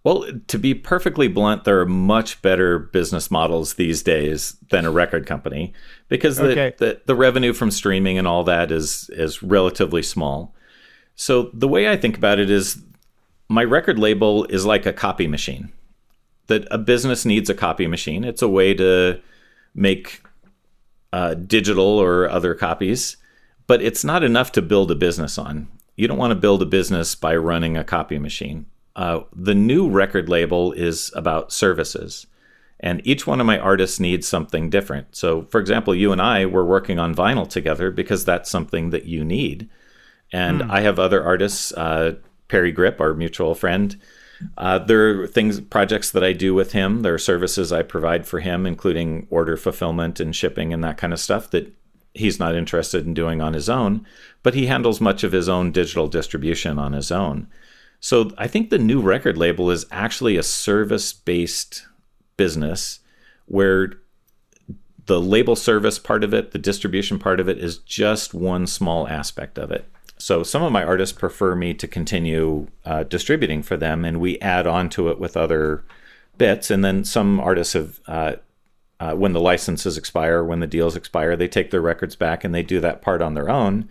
Well, to be perfectly blunt, there are much better business models these days than a record company because the revenue from streaming and all that is relatively small. So the way I think about it is my record label is like a copy machine. That a business needs a copy machine. It's a way to make digital or other copies, but it's not enough to build a business on. You don't want to build a business by running a copy machine. The new record label is about services, and each one of my artists needs something different. So, for example, you and I were working on vinyl together because that's something that you need. And I have other artists, Parry Gripp, our mutual friend. There are projects that I do with him. There are services I provide for him, including order fulfillment and shipping and that kind of stuff that he's not interested in doing on his own, but he handles much of his own digital distribution on his own. So I think the new record label is actually a service-based business where the label service part of it, the distribution part of it, is just one small aspect of it. So some of my artists prefer me to continue distributing for them, and we add on to it with other bits. And then some artists have, when the licenses expire, when the deals expire, they take their records back and they do that part on their own.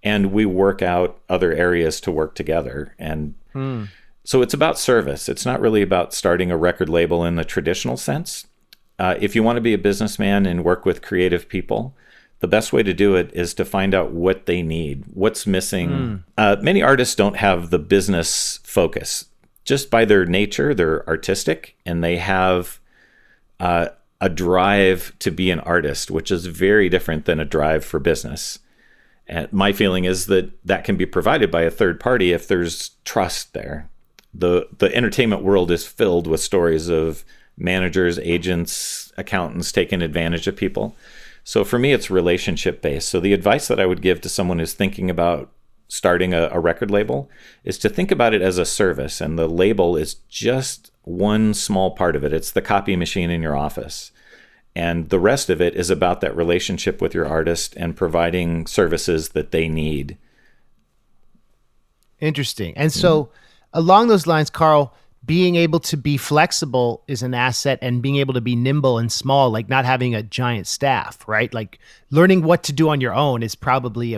And we work out other areas to work together. And so it's about service. It's not really about starting a record label in the traditional sense. If you want to be a businessman and work with creative people, the best way to do it is to find out what they need, what's missing. Many artists don't have the business focus. Just by their nature, they're artistic, and they have a drive to be an artist, which is very different than a drive for business. And my feeling is that can be provided by a third party if there's trust there. The entertainment world is filled with stories of managers, agents, accountants taking advantage of people. So for me, it's relationship based. So the advice that I would give to someone who's thinking about starting a record label is to think about it as a service, and the label is just one small part of it. It's the copy machine in your office. And the rest of it is about that relationship with your artist and providing services that they need. Interesting. And so along those lines, Carl, being able to be flexible is an asset, and being able to be nimble and small, like not having a giant staff, right? Like learning what to do on your own is probably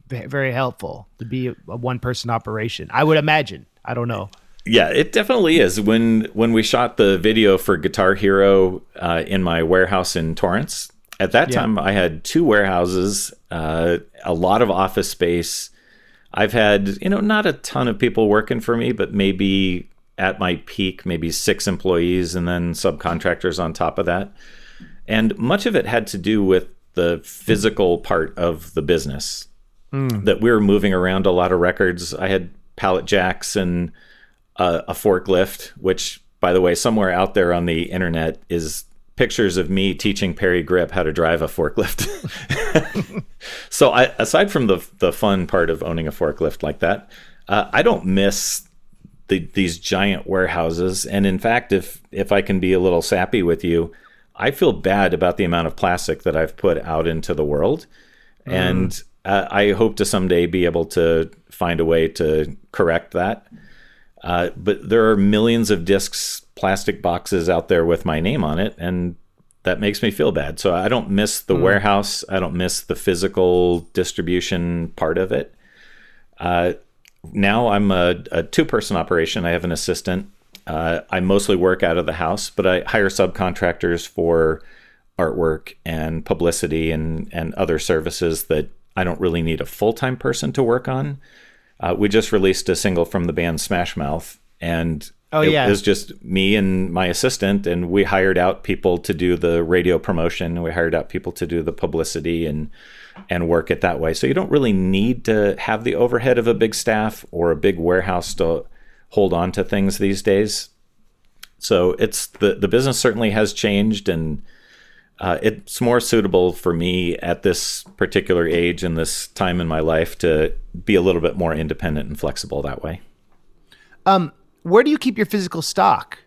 very helpful to be a one-person operation, I would imagine. I don't know. Yeah, it definitely is. When we shot the video for Guitar Hero in my warehouse in Torrance, At that time, I had 2 warehouses, a lot of office space. I've had, not a ton of people working for me, but maybe at my peak, maybe 6 employees and then subcontractors on top of that. And much of it had to do with the physical part of the business, that we were moving around a lot of records. I had pallet jacks and a forklift, which, by the way, somewhere out there on the internet is pictures of me teaching Parry Gripp how to drive a forklift. So aside from the fun part of owning a forklift like that, I don't miss these giant warehouses. And in fact, if I can be a little sappy with you, I feel bad about the amount of plastic that I've put out into the world. And I hope to someday be able to find a way to correct that. But there are millions of discs, plastic boxes out there with my name on it, and that makes me feel bad. So I don't miss the warehouse. I don't miss the physical distribution part of it. Now I'm a 2-person operation. I have an assistant. I mostly work out of the house, but I hire subcontractors for artwork and publicity and other services that I don't really need a full-time person to work on. We just released a single from the band Smash Mouth, and it was just me and my assistant, and we hired out people to do the radio promotion. We hired out people to do the publicity and work it that way. So you don't really need to have the overhead of a big staff or a big warehouse to hold on to things these days. So it's the business certainly has changed, and it's more suitable for me at this particular age and this time in my life to be a little bit more independent and flexible that way. Where do you keep your physical stock?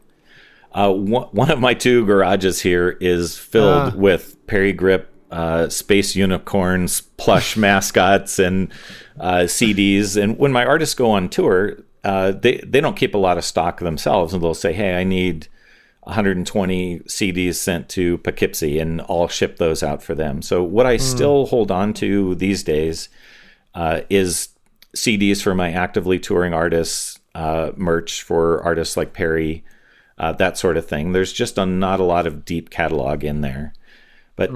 One of my 2 garages here is filled with Parry Gripp, space unicorns, plush mascots, and CDs. And when my artists go on tour, they don't keep a lot of stock themselves, and they'll say, hey, I need 120 CDs sent to Poughkeepsie, and I'll ship those out for them. So what I still hold on to these days is CDs for my actively touring artists, merch for artists like Parry, that sort of thing. There's just not a lot of deep catalog in there. But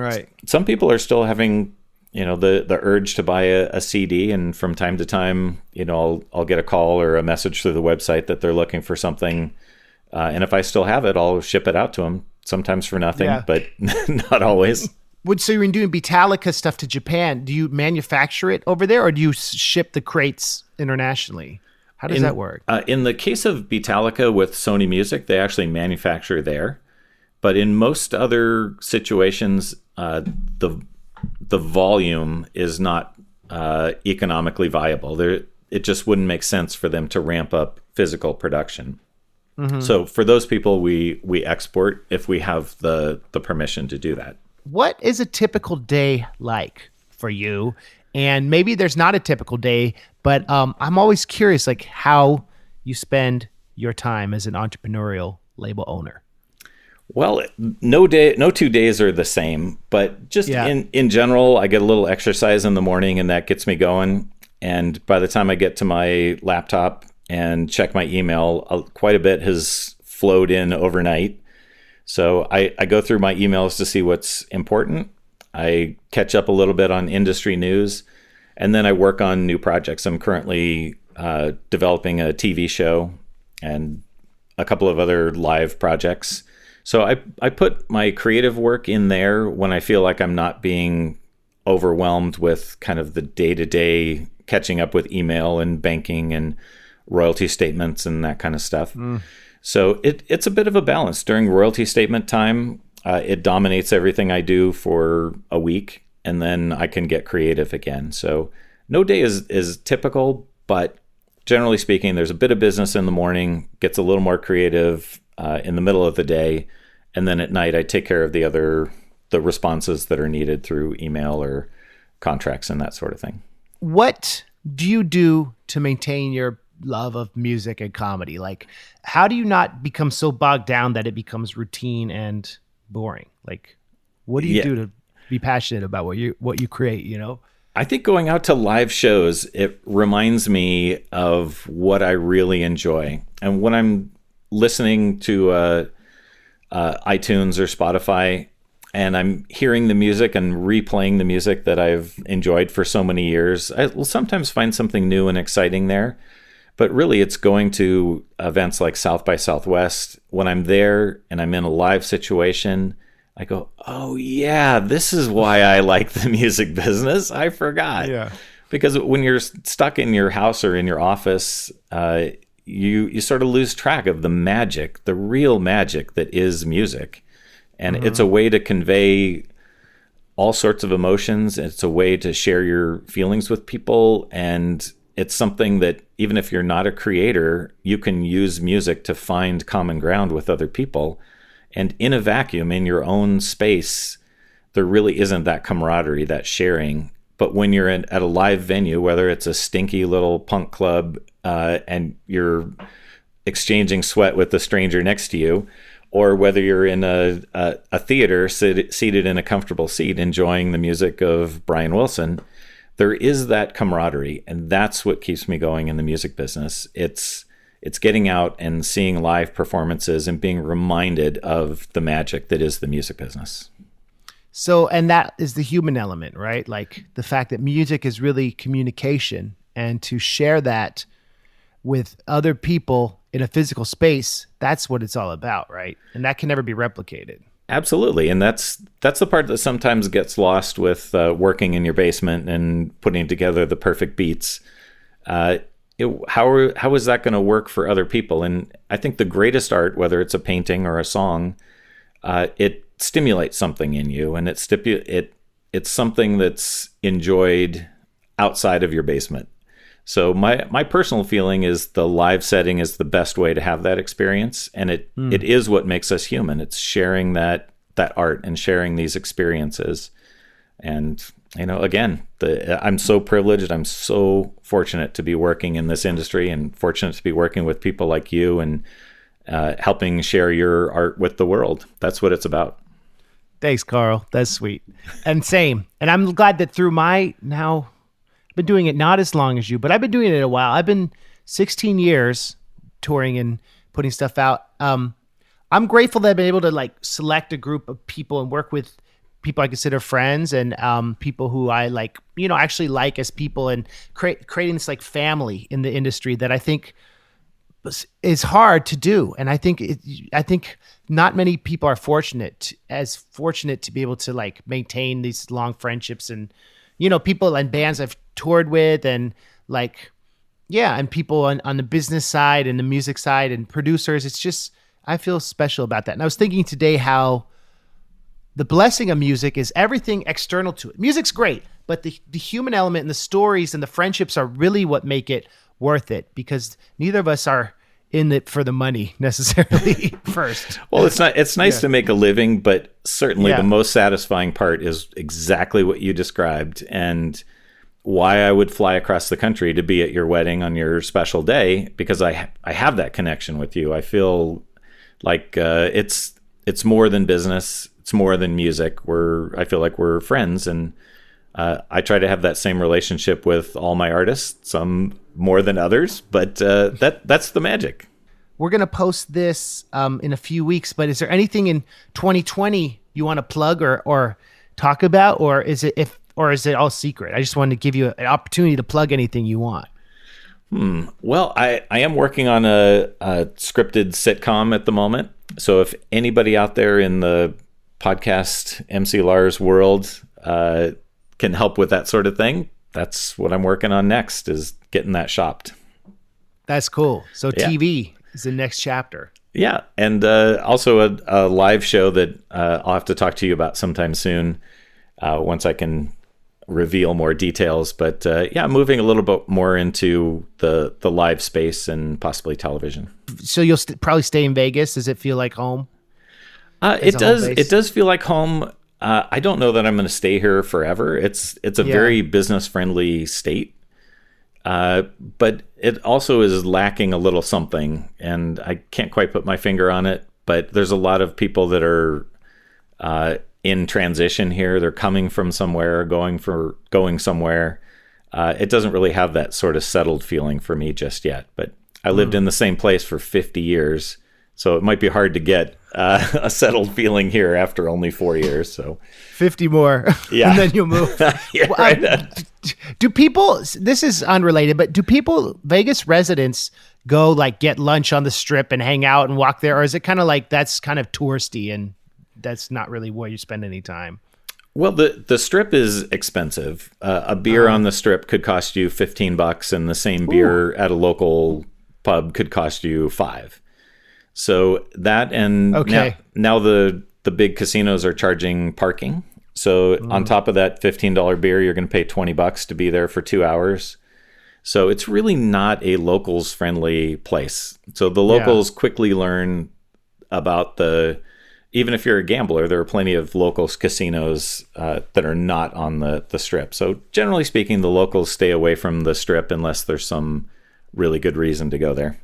some people are still having, the urge to buy a CD, and from time to time, I'll get a call or a message through the website that they're looking for something. And if I still have it, I'll ship it out to them, sometimes for nothing, but not always. So you're doing Beatallica stuff to Japan. Do you manufacture it over there, or do you ship the crates internationally? How does that work? In the case of Beatallica with Sony Music, they actually manufacture there. But in most other situations, the volume is not economically viable. It just wouldn't make sense for them to ramp up physical production. Mm-hmm. So for those people, we export if we have the permission to do that. What is a typical day like for you? And maybe there's not a typical day, but I'm always curious, like how you spend your time as an entrepreneurial label owner. Well, no 2 days are the same, but just in general, I get a little exercise in the morning, and that gets me going. And by the time I get to my laptop and check my email, quite a bit has flowed in overnight. So I go through my emails to see what's important. I catch up a little bit on industry news, and then I work on new projects. I'm currently developing a TV show and a couple of other live projects. So I put my creative work in there when I feel like I'm not being overwhelmed with kind of the day-to-day catching up with email and banking and royalty statements and that kind of stuff. So it's a bit of a balance. During royalty statement time, it dominates everything I do for a week, and then I can get creative again. So no day is typical, but generally speaking, there's a bit of business in the morning, gets a little more creative in the middle of the day, and then at night I take care of the responses that are needed through email or contracts and that sort of thing. What do you do to maintain your love of music and comedy? Like, how do you not become so bogged down that it becomes routine and boring? Like, what do you do to be passionate about what you create, I think going out to live shows, it reminds me of what I really enjoy. And when I'm listening to iTunes or Spotify, and I'm hearing the music and replaying the music that I've enjoyed for so many years, I will sometimes find something new and exciting there. But really, it's going to events like South by Southwest. When I'm there and I'm in a live situation, I go, oh, yeah, this is why I like the music business. I forgot. Yeah. Because when you're stuck in your house or in your office, you sort of lose track of the magic, the real magic that is music. And it's a way to convey all sorts of emotions. It's a way to share your feelings with people. And it's something that even if you're not a creator, you can use music to find common ground with other people. And in a vacuum, in your own space, there really isn't that camaraderie, that sharing. But when you're at a live venue, whether it's a stinky little punk club and you're exchanging sweat with the stranger next to you, or whether you're in a theater seated in a comfortable seat enjoying the music of Brian Wilson, there is that camaraderie. And that's what keeps me going in the music business. It's getting out and seeing live performances and being reminded of the magic that is the music business. So, and that is the human element, right? Like the fact that music is really communication, and to share that with other people in a physical space, that's what it's all about, right? And that can never be replicated. Absolutely. And that's the part that sometimes gets lost with working in your basement and putting together the perfect beats. How is that going to work for other people? And I think the greatest art, whether it's a painting or a song, it stimulates something in you, and it's something that's enjoyed outside of your basement. So my personal feeling is the live setting is the best way to have that experience, and it is what makes us human. It's sharing that art and sharing these experiences. And again, I'm so privileged. I'm so fortunate to be working in this industry, and fortunate to be working with people like you and helping share your art with the world. That's what it's about. Thanks, Carl. That's sweet. And same. And I'm glad that through I've been doing it not as long as you, but I've been doing it a while. I've been 16 years touring and putting stuff out. I'm grateful that I've been able to select a group of people and work with people I consider friends, and people who I actually like as people, and creating this family in the industry that I think is hard to do. And I think not many people are fortunate to be able to maintain these long friendships, and people and bands I've toured with, and and people on the business side and the music side and producers. It's just, I feel special about that. And I was thinking today how the blessing of music is everything external to it. Music's great, but the human element and the stories and the friendships are really what make it worth it, because neither of us are in it for the money necessarily first. Well, it's nice to make a living, but certainly the most satisfying part is exactly what you described, and why I would fly across the country to be at your wedding on your special day, because I have that connection with you. I feel like it's more than business. It's more than music. I feel like we're friends, and I try to have that same relationship with all my artists, some more than others, but that's the magic. We're going to post this in a few weeks, but is there anything in 2020 you want to plug or talk about, or is it all secret? I just wanted to give you an opportunity to plug anything you want. Well, I am working on a scripted sitcom at the moment. So if anybody out there in the podcast MC Lars world can help with that sort of thing, that's what I'm working on next, is getting that shopped. That's cool. So TV is the next chapter. Yeah. And also a live show that I'll have to talk to you about sometime soon, once I can reveal more details. But moving a little bit more into the live space and possibly television. So you'll probably stay in Vegas. Does it feel like home? It does feel like home. I don't know that I'm going to stay here forever. It's a very business friendly state. But it also is lacking a little something, and I can't quite put my finger on it, but there's a lot of people that are in transition here. They're coming from somewhere, going somewhere. It doesn't really have that sort of settled feeling for me just yet, but I lived in the same place for 50 years, so it might be hard to get a settled feeling here after only 4 years. So 50 more. Yeah. And then you'll move. Yeah, right. Do people, this is unrelated, but do people, Vegas residents, go like get lunch on the Strip and hang out and walk there? Or is it kind of like that's kind of touristy and that's not really where you spend any time? Well, the Strip is expensive. A beer on the Strip could cost you $15, and the same beer at a local pub could cost you $5. So that, and now the big casinos are charging parking. So on top of that $15 beer, you're going to pay $20 to be there for 2 hours. So it's really not a locals friendly place. So the locals quickly learn about even if you're a gambler, there are plenty of local casinos that are not on the Strip. So generally speaking, the locals stay away from the Strip unless there's some really good reason to go there.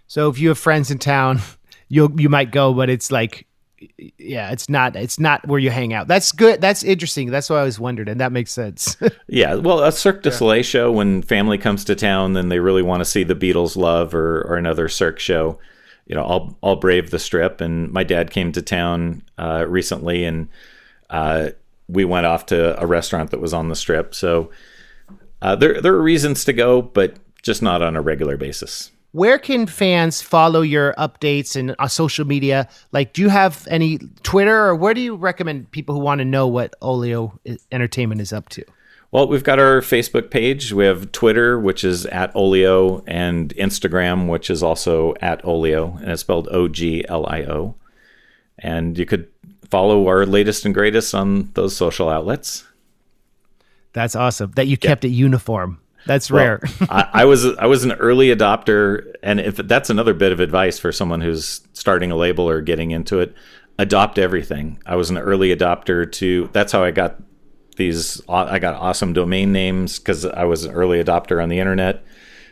So if you have friends in town, you might go, but it's like, it's not where you hang out. That's good. That's interesting. That's what I was wondering, and that makes sense. Yeah. Well, a Cirque du Soleil show, when family comes to town, then they really want to see the Beatles Love or another Cirque show. I'll brave the Strip. And my dad came to town recently, and we went off to a restaurant that was on the Strip. So there are reasons to go, but just not on a regular basis. Where can fans follow your updates and social media? Like, do you have any Twitter, or where do you recommend people who want to know what Oglio Entertainment is up to? Well, we've got our Facebook page. We have Twitter, which is @Oglio, and Instagram, which is also @Oglio, and it's spelled Oglio. And you could follow our latest and greatest on those social outlets. That's awesome. That you kept it uniform. That's rare. I was an early adopter, and if that's another bit of advice for someone who's starting a label or getting into it, adopt everything. I was an early adopter that's how I got I got awesome domain names, because I was an early adopter on the internet.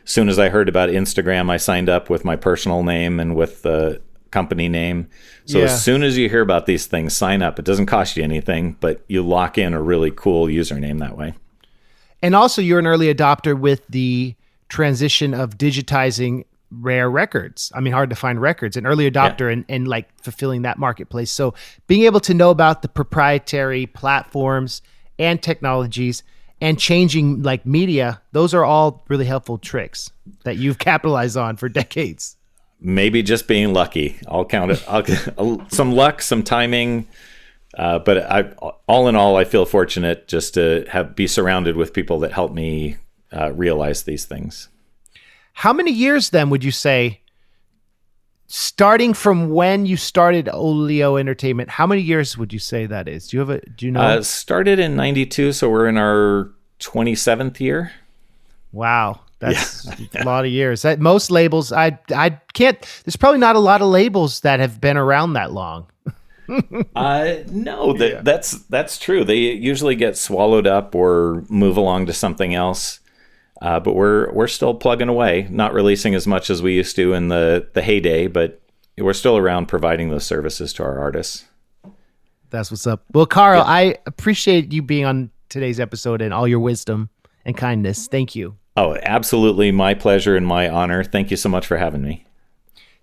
As soon as I heard about Instagram, I signed up with my personal name and with the company name. So as soon as you hear about these things, sign up. It doesn't cost you anything, but you lock in a really cool username that way. And also, you're an early adopter with the transition of digitizing rare records. I mean, hard to find records. An early adopter and like fulfilling that marketplace. So being able to know about the proprietary platforms and technologies and changing like media, those are all really helpful tricks that you've capitalized on for decades. Maybe just being lucky. I'll count it. Some luck, some timing. But all in all, I feel fortunate just to be surrounded with people that help me realize these things. How many years then would you say, starting from when you started Oglio Entertainment, how many years would you say that is? Do you know? Started in 92, so we're in our 27th year. Wow. That's a lot of years. Most labels, I can't, there's probably not a lot of labels that have been around that long. No, that's true. They usually get swallowed up or move along to something else. But we're still plugging away, not releasing as much as we used to in the heyday, but we're still around providing those services to our artists. That's what's up. Well, Carl, I appreciate you being on today's episode and all your wisdom and kindness. Thank you. Oh, absolutely. My pleasure and my honor. Thank you so much for having me.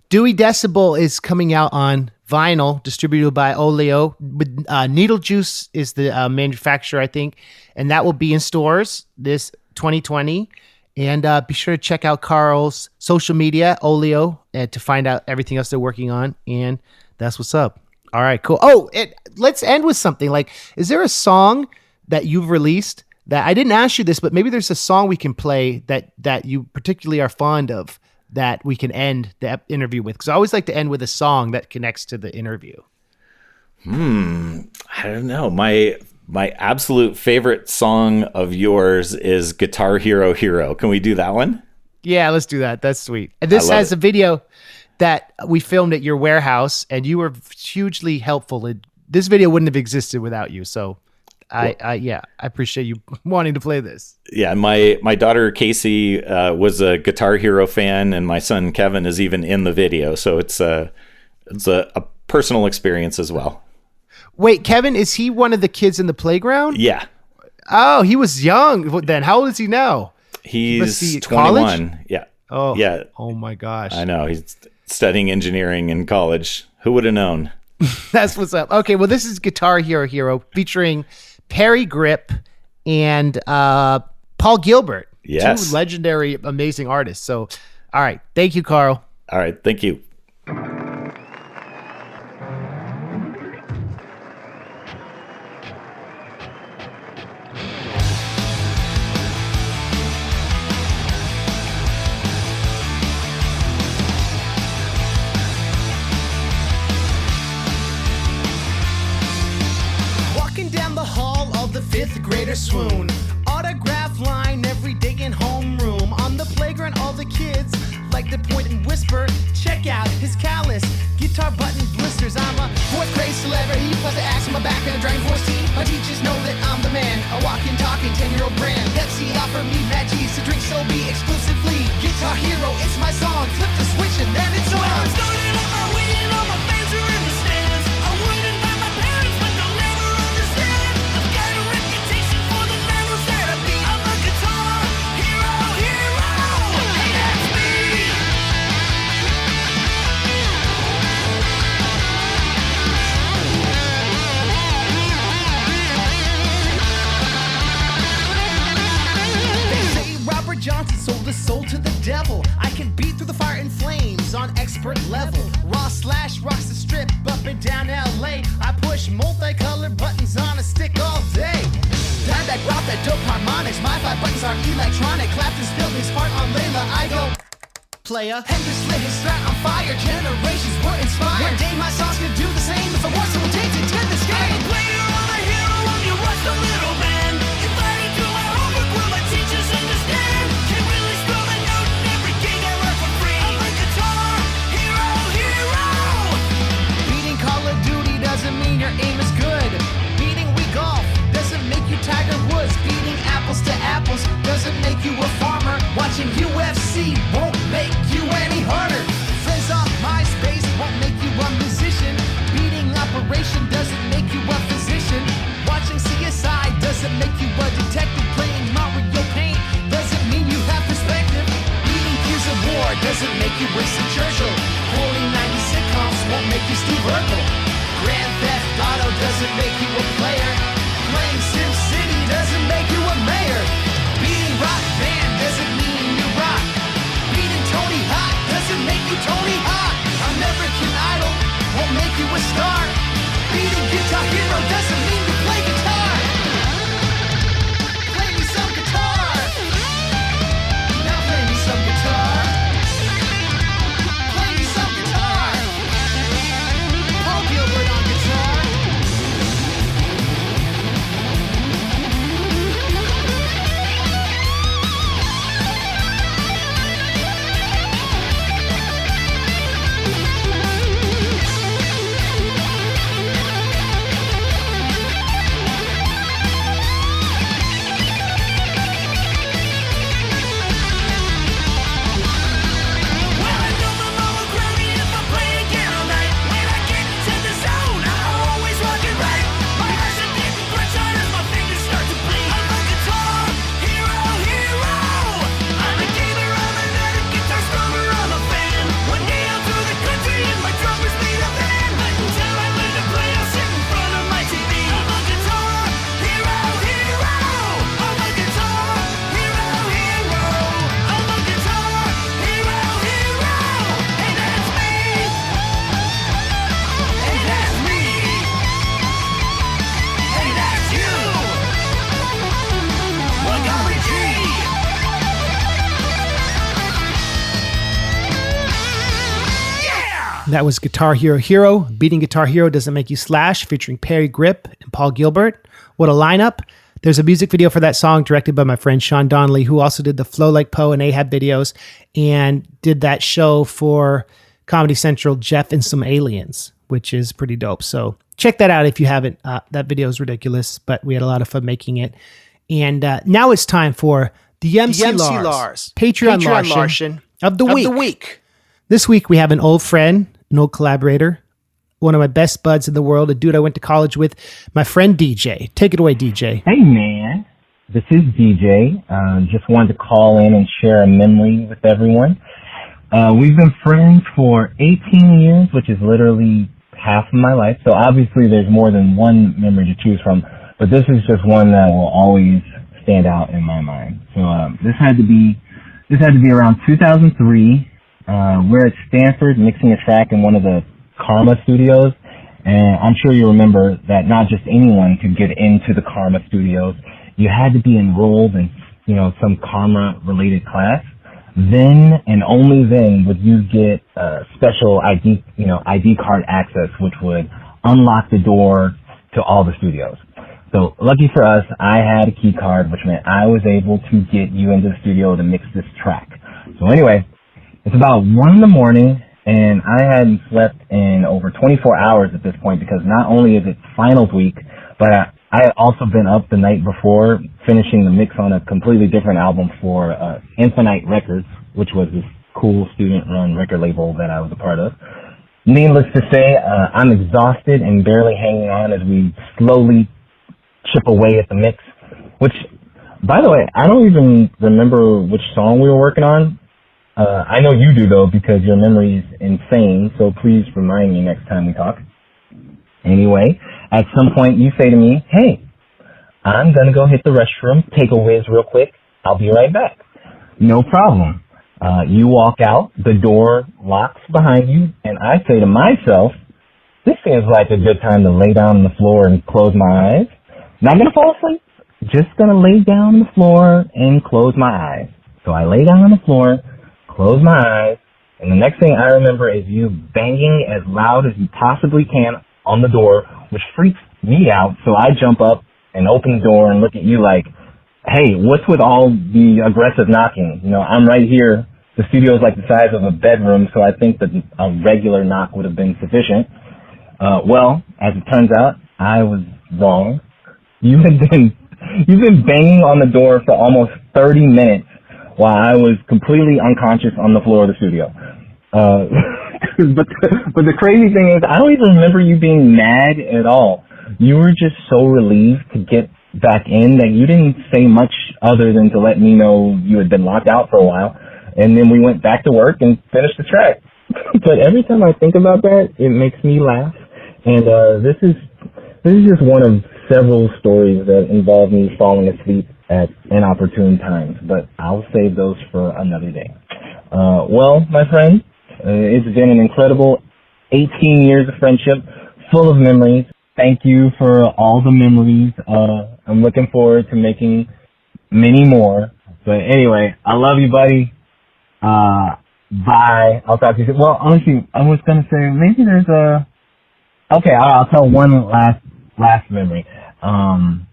Dewey Decibel is coming out on vinyl, distributed by Oglio. Needle Juice is the manufacturer, I think, and that will be in stores this 2020. And be sure to check out Carl's social media, Oglio, to find out everything else they're working on. And that's what's up. All right, cool. Oh, let's end with something. Like, is there a song that you've released that I didn't ask you this, but maybe there's a song we can play that you particularly are fond of that we can end the interview with? Because I always like to end with a song that connects to the interview. I don't know. My absolute favorite song of yours is Guitar Hero Hero. Can we do that one? Yeah, let's do that. That's sweet. And this has a video that we filmed at your warehouse, and you were hugely helpful. This video wouldn't have existed without you. So I appreciate you wanting to play this. Yeah, my daughter Casey was a Guitar Hero fan, and my son Kevin is even in the video. So it's a personal experience as well. Wait, Kevin, is he one of the kids in the playground? Yeah. Oh, he was young then. How old is he now? He's 21. College? Yeah. Oh, yeah. Oh my gosh. I know. He's studying engineering in college. Who would have known? That's what's up. Okay, well, this is Guitar Hero featuring Parry Gripp and Paul Gilbert. Yes. Two legendary, amazing artists. So, all right. Thank you, Carl. All right. Thank you. Fifth grader swoon, autograph line every day in homeroom. On the playground, all the kids like to point and whisper, check out his callus, guitar button blisters. I'm a fourth grade celebrity, plus the axe on my back and a Dragon Force team. My teachers know that I'm the man, a walking, talking 10-year-old brand. Pepsi offer me Mad G's to drink Sobe exclusively. Guitar Hero, it's my song, flip the switch and then it's on. I'm starting on my way and all my fans are in the stands. I wouldn't buy my parents, but they'll never understand. I've got a reputation for the levels that I beat. I'm a guitar hero. Hey, that's me. They say Robert Johnson sold his soul to the devil. I can beat through the fire and flames on expert level. Raw/slash rocks the strip up and down LA. I push multicolored buttons on a stick all day. Dimebag rock that dope harmonics. My 5 buttons are electronic. Clapton spilled his heart on Layla. I go playa. Hendrix lit his strat on fire. Generations were inspired. One day my songs could do the same if I wore someone tainted to this game. I'm a player, I'm a hero, I'm your rust a little man. Invited to my homework where my teachers understand. Can really spell the note in every gig I learn for free. I'm a guitar hero. Beating Call of Duty doesn't mean your aim is good. Beating Wii Golf doesn't make you Tiger Woods. Beating apples to apples doesn't make you a farmer. Watching UFC won't make you any harder. Friends off MySpace won't make you a musician. Beating Operation doesn't make you a physician. Watching CSI doesn't make you a detective. Playing Mario Paint doesn't mean you have perspective. Beating Gears of War doesn't make you Winston Churchill. Quoting 90 sitcoms won't make you Steve Urkel. Grand Theft Auto doesn't make you a player. Playing Sim City doesn't make you a mayor. Beating Rock Band doesn't mean you rock. Beating Tony Hawk doesn't make you Tony Hawk. American Idol won't make you a star. Beating Guitar Hero doesn't mean you play guitar. Play me some guitar. Now play me some guitar. Play me some guitar. Paul Gilbert on guitar. That was Guitar Hero. Beating Guitar Hero Doesn't Make You Slash, featuring Parry Gripp and Paul Gilbert. What a lineup. There's a music video for that song directed by my friend Sean Donnelly, who also did the Flow Like Poe and Ahab videos and did that show for Comedy Central, Jeff and Some Aliens, which is pretty dope. So check that out if you haven't. That video is ridiculous, but we had a lot of fun making it. And now it's time for the MC Lars Patreon Larson of the week. This week we have an old friend, an old collaborator, one of my best buds in the world, a dude I went to college with, my friend DJ. Take it away, DJ. Hey, man. This is DJ. Just wanted to call in and share a memory with everyone. We've been friends for 18 years, which is literally half of my life. So obviously there's more than one memory to choose from, but this is just one that will always stand out in my mind. So this had to be around 2003. We're at Stanford mixing a track in one of the Karma studios, and I'm sure you remember that not just anyone could get into the Karma studios. You had to be enrolled in, some Karma related class. Then and only then would you get special ID card access, which would unlock the door to all the studios. So lucky for us, I had a key card, which meant I was able to get you into the studio to mix this track. So anyway, it's about 1 a.m, and I hadn't slept in over 24 hours at this point because not only is it finals week, but I had also been up the night before finishing the mix on a completely different album for Infinite Records, which was this cool student-run record label that I was a part of. Needless to say, I'm exhausted and barely hanging on as we slowly chip away at the mix, which, by the way, I don't even remember which song we were working on. I know you do, though, because your memory is insane, so please remind me next time we talk. Anyway, at some point you say to me, hey, I'm going to go hit the restroom, take a whiz real quick, I'll be right back. No problem. You walk out, the door locks behind you, and I say to myself, this seems like a good time to lay down on the floor and close my eyes. Not going to fall asleep, just going to lay down on the floor and close my eyes. So I lay down on the floor, close my eyes, and the next thing I remember is you banging as loud as you possibly can on the door, which freaks me out. So I jump up and open the door and look at you like, hey, what's with all the aggressive knocking? I'm right here. The studio is like the size of a bedroom, so I think that a regular knock would have been sufficient. Well, as it turns out, I was wrong. You've been banging on the door for almost 30 minutes while I was completely unconscious on the floor of the studio. But the crazy thing is, I don't even remember you being mad at all. You were just so relieved to get back in that you didn't say much other than to let me know you had been locked out for a while. And then we went back to work and finished the track. But every time I think about that, it makes me laugh. And this is just one of several stories that involve me falling asleep at inopportune times. But I'll save those for another day. Well, my friend, it's been an incredible 18 years of friendship, full of memories. Thank you for all the memories. I'm looking forward to making many more. But anyway, I love you, buddy. Bye. I'll talk to you soon. Well, honestly, I was going to say, maybe there's okay, I'll tell one last memory. I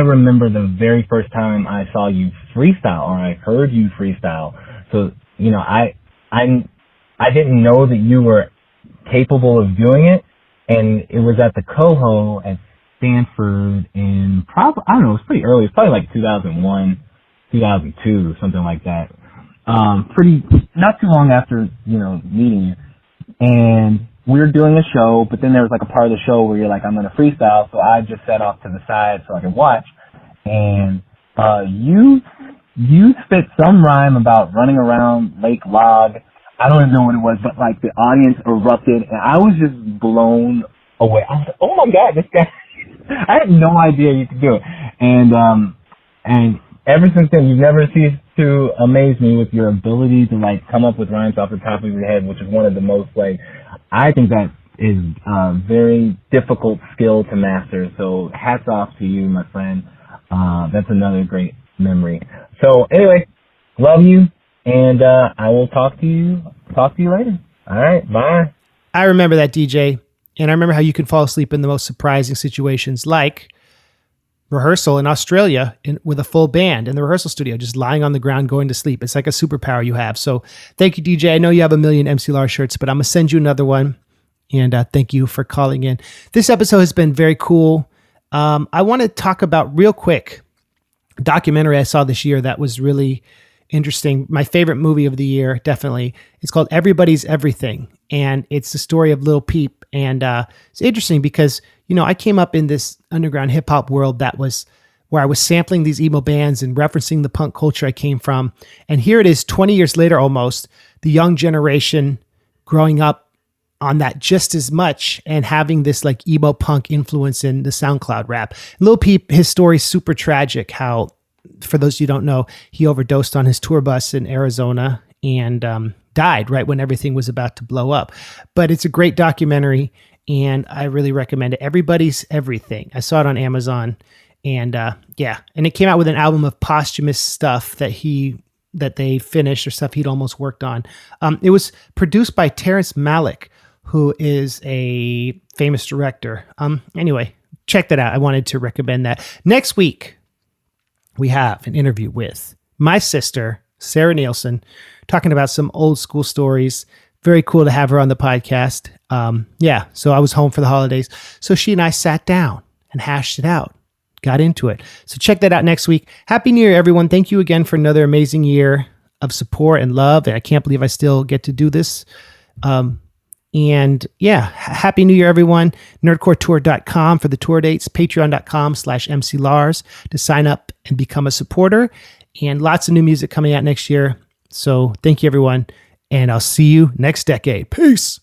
remember the very first time I saw you freestyle, or I heard you freestyle. So, I didn't know that you were capable of doing it, and it was at the Coho at Stanford in probably, I don't know, it was pretty early. It's probably like 2001, 2002, something like that. Not too long after, meeting you. And we were doing a show, but then there was like a part of the show where you're like, I'm going to freestyle. So I just sat off to the side so I could watch. And, you spit some rhyme about running around Lake Log. I don't even know what it was, but like the audience erupted and I was just blown away. I was like, oh my God, this guy, I had no idea you could do it. And ever since then, you've never ceased to amaze me with your ability to like come up with rhymes off the top of your head, which is one of the most I think that is a very difficult skill to master. So hats off to you, my friend. That's another great memory. So anyway, love you, and I will talk to you later. All right, bye. I remember that, DJ, and I remember how you can fall asleep in the most surprising situations, like rehearsal in Australia with a full band in the rehearsal studio, just lying on the ground, going to sleep. It's like a superpower you have. So thank you, DJ. I know you have a million MC Lars shirts, but I'm going to send you another one. And thank you for calling in. This episode has been very cool. I want to talk about real quick a documentary I saw this year that was really interesting. My favorite movie of the year, definitely. It's called Everybody's Everything. And it's the story of Lil Peep. And it's interesting because, I came up in this underground hip hop world that was where I was sampling these emo bands and referencing the punk culture I came from. And here it is 20 years later almost, the young generation growing up on that just as much and having this like emo punk influence in the SoundCloud rap. Lil Peep, his story's super tragic, how, for those of you who don't know, he overdosed on his tour bus in Arizona and died right when everything was about to blow up. But it's a great documentary and I really recommend it. Everybody's Everything. I saw it on Amazon and and it came out with an album of posthumous stuff that they finished or stuff he'd almost worked on. It was produced by Terrence Malick, who is a famous director. Anyway, check that out. I wanted to recommend that. Next week, we have an interview with my sister, Sarah Nielsen, talking about some old school stories. Very cool to have her on the podcast. So I was home for the holidays. So she and I sat down and hashed it out, got into it. So check that out next week. Happy New Year, everyone. Thank you again for another amazing year of support and love. And I can't believe I still get to do this. Happy New Year, everyone. Nerdcoretour.com for the tour dates, patreon.com/MCLars to sign up and become a supporter, and lots of new music coming out next year. So thank you, everyone, and I'll see you next decade. Peace.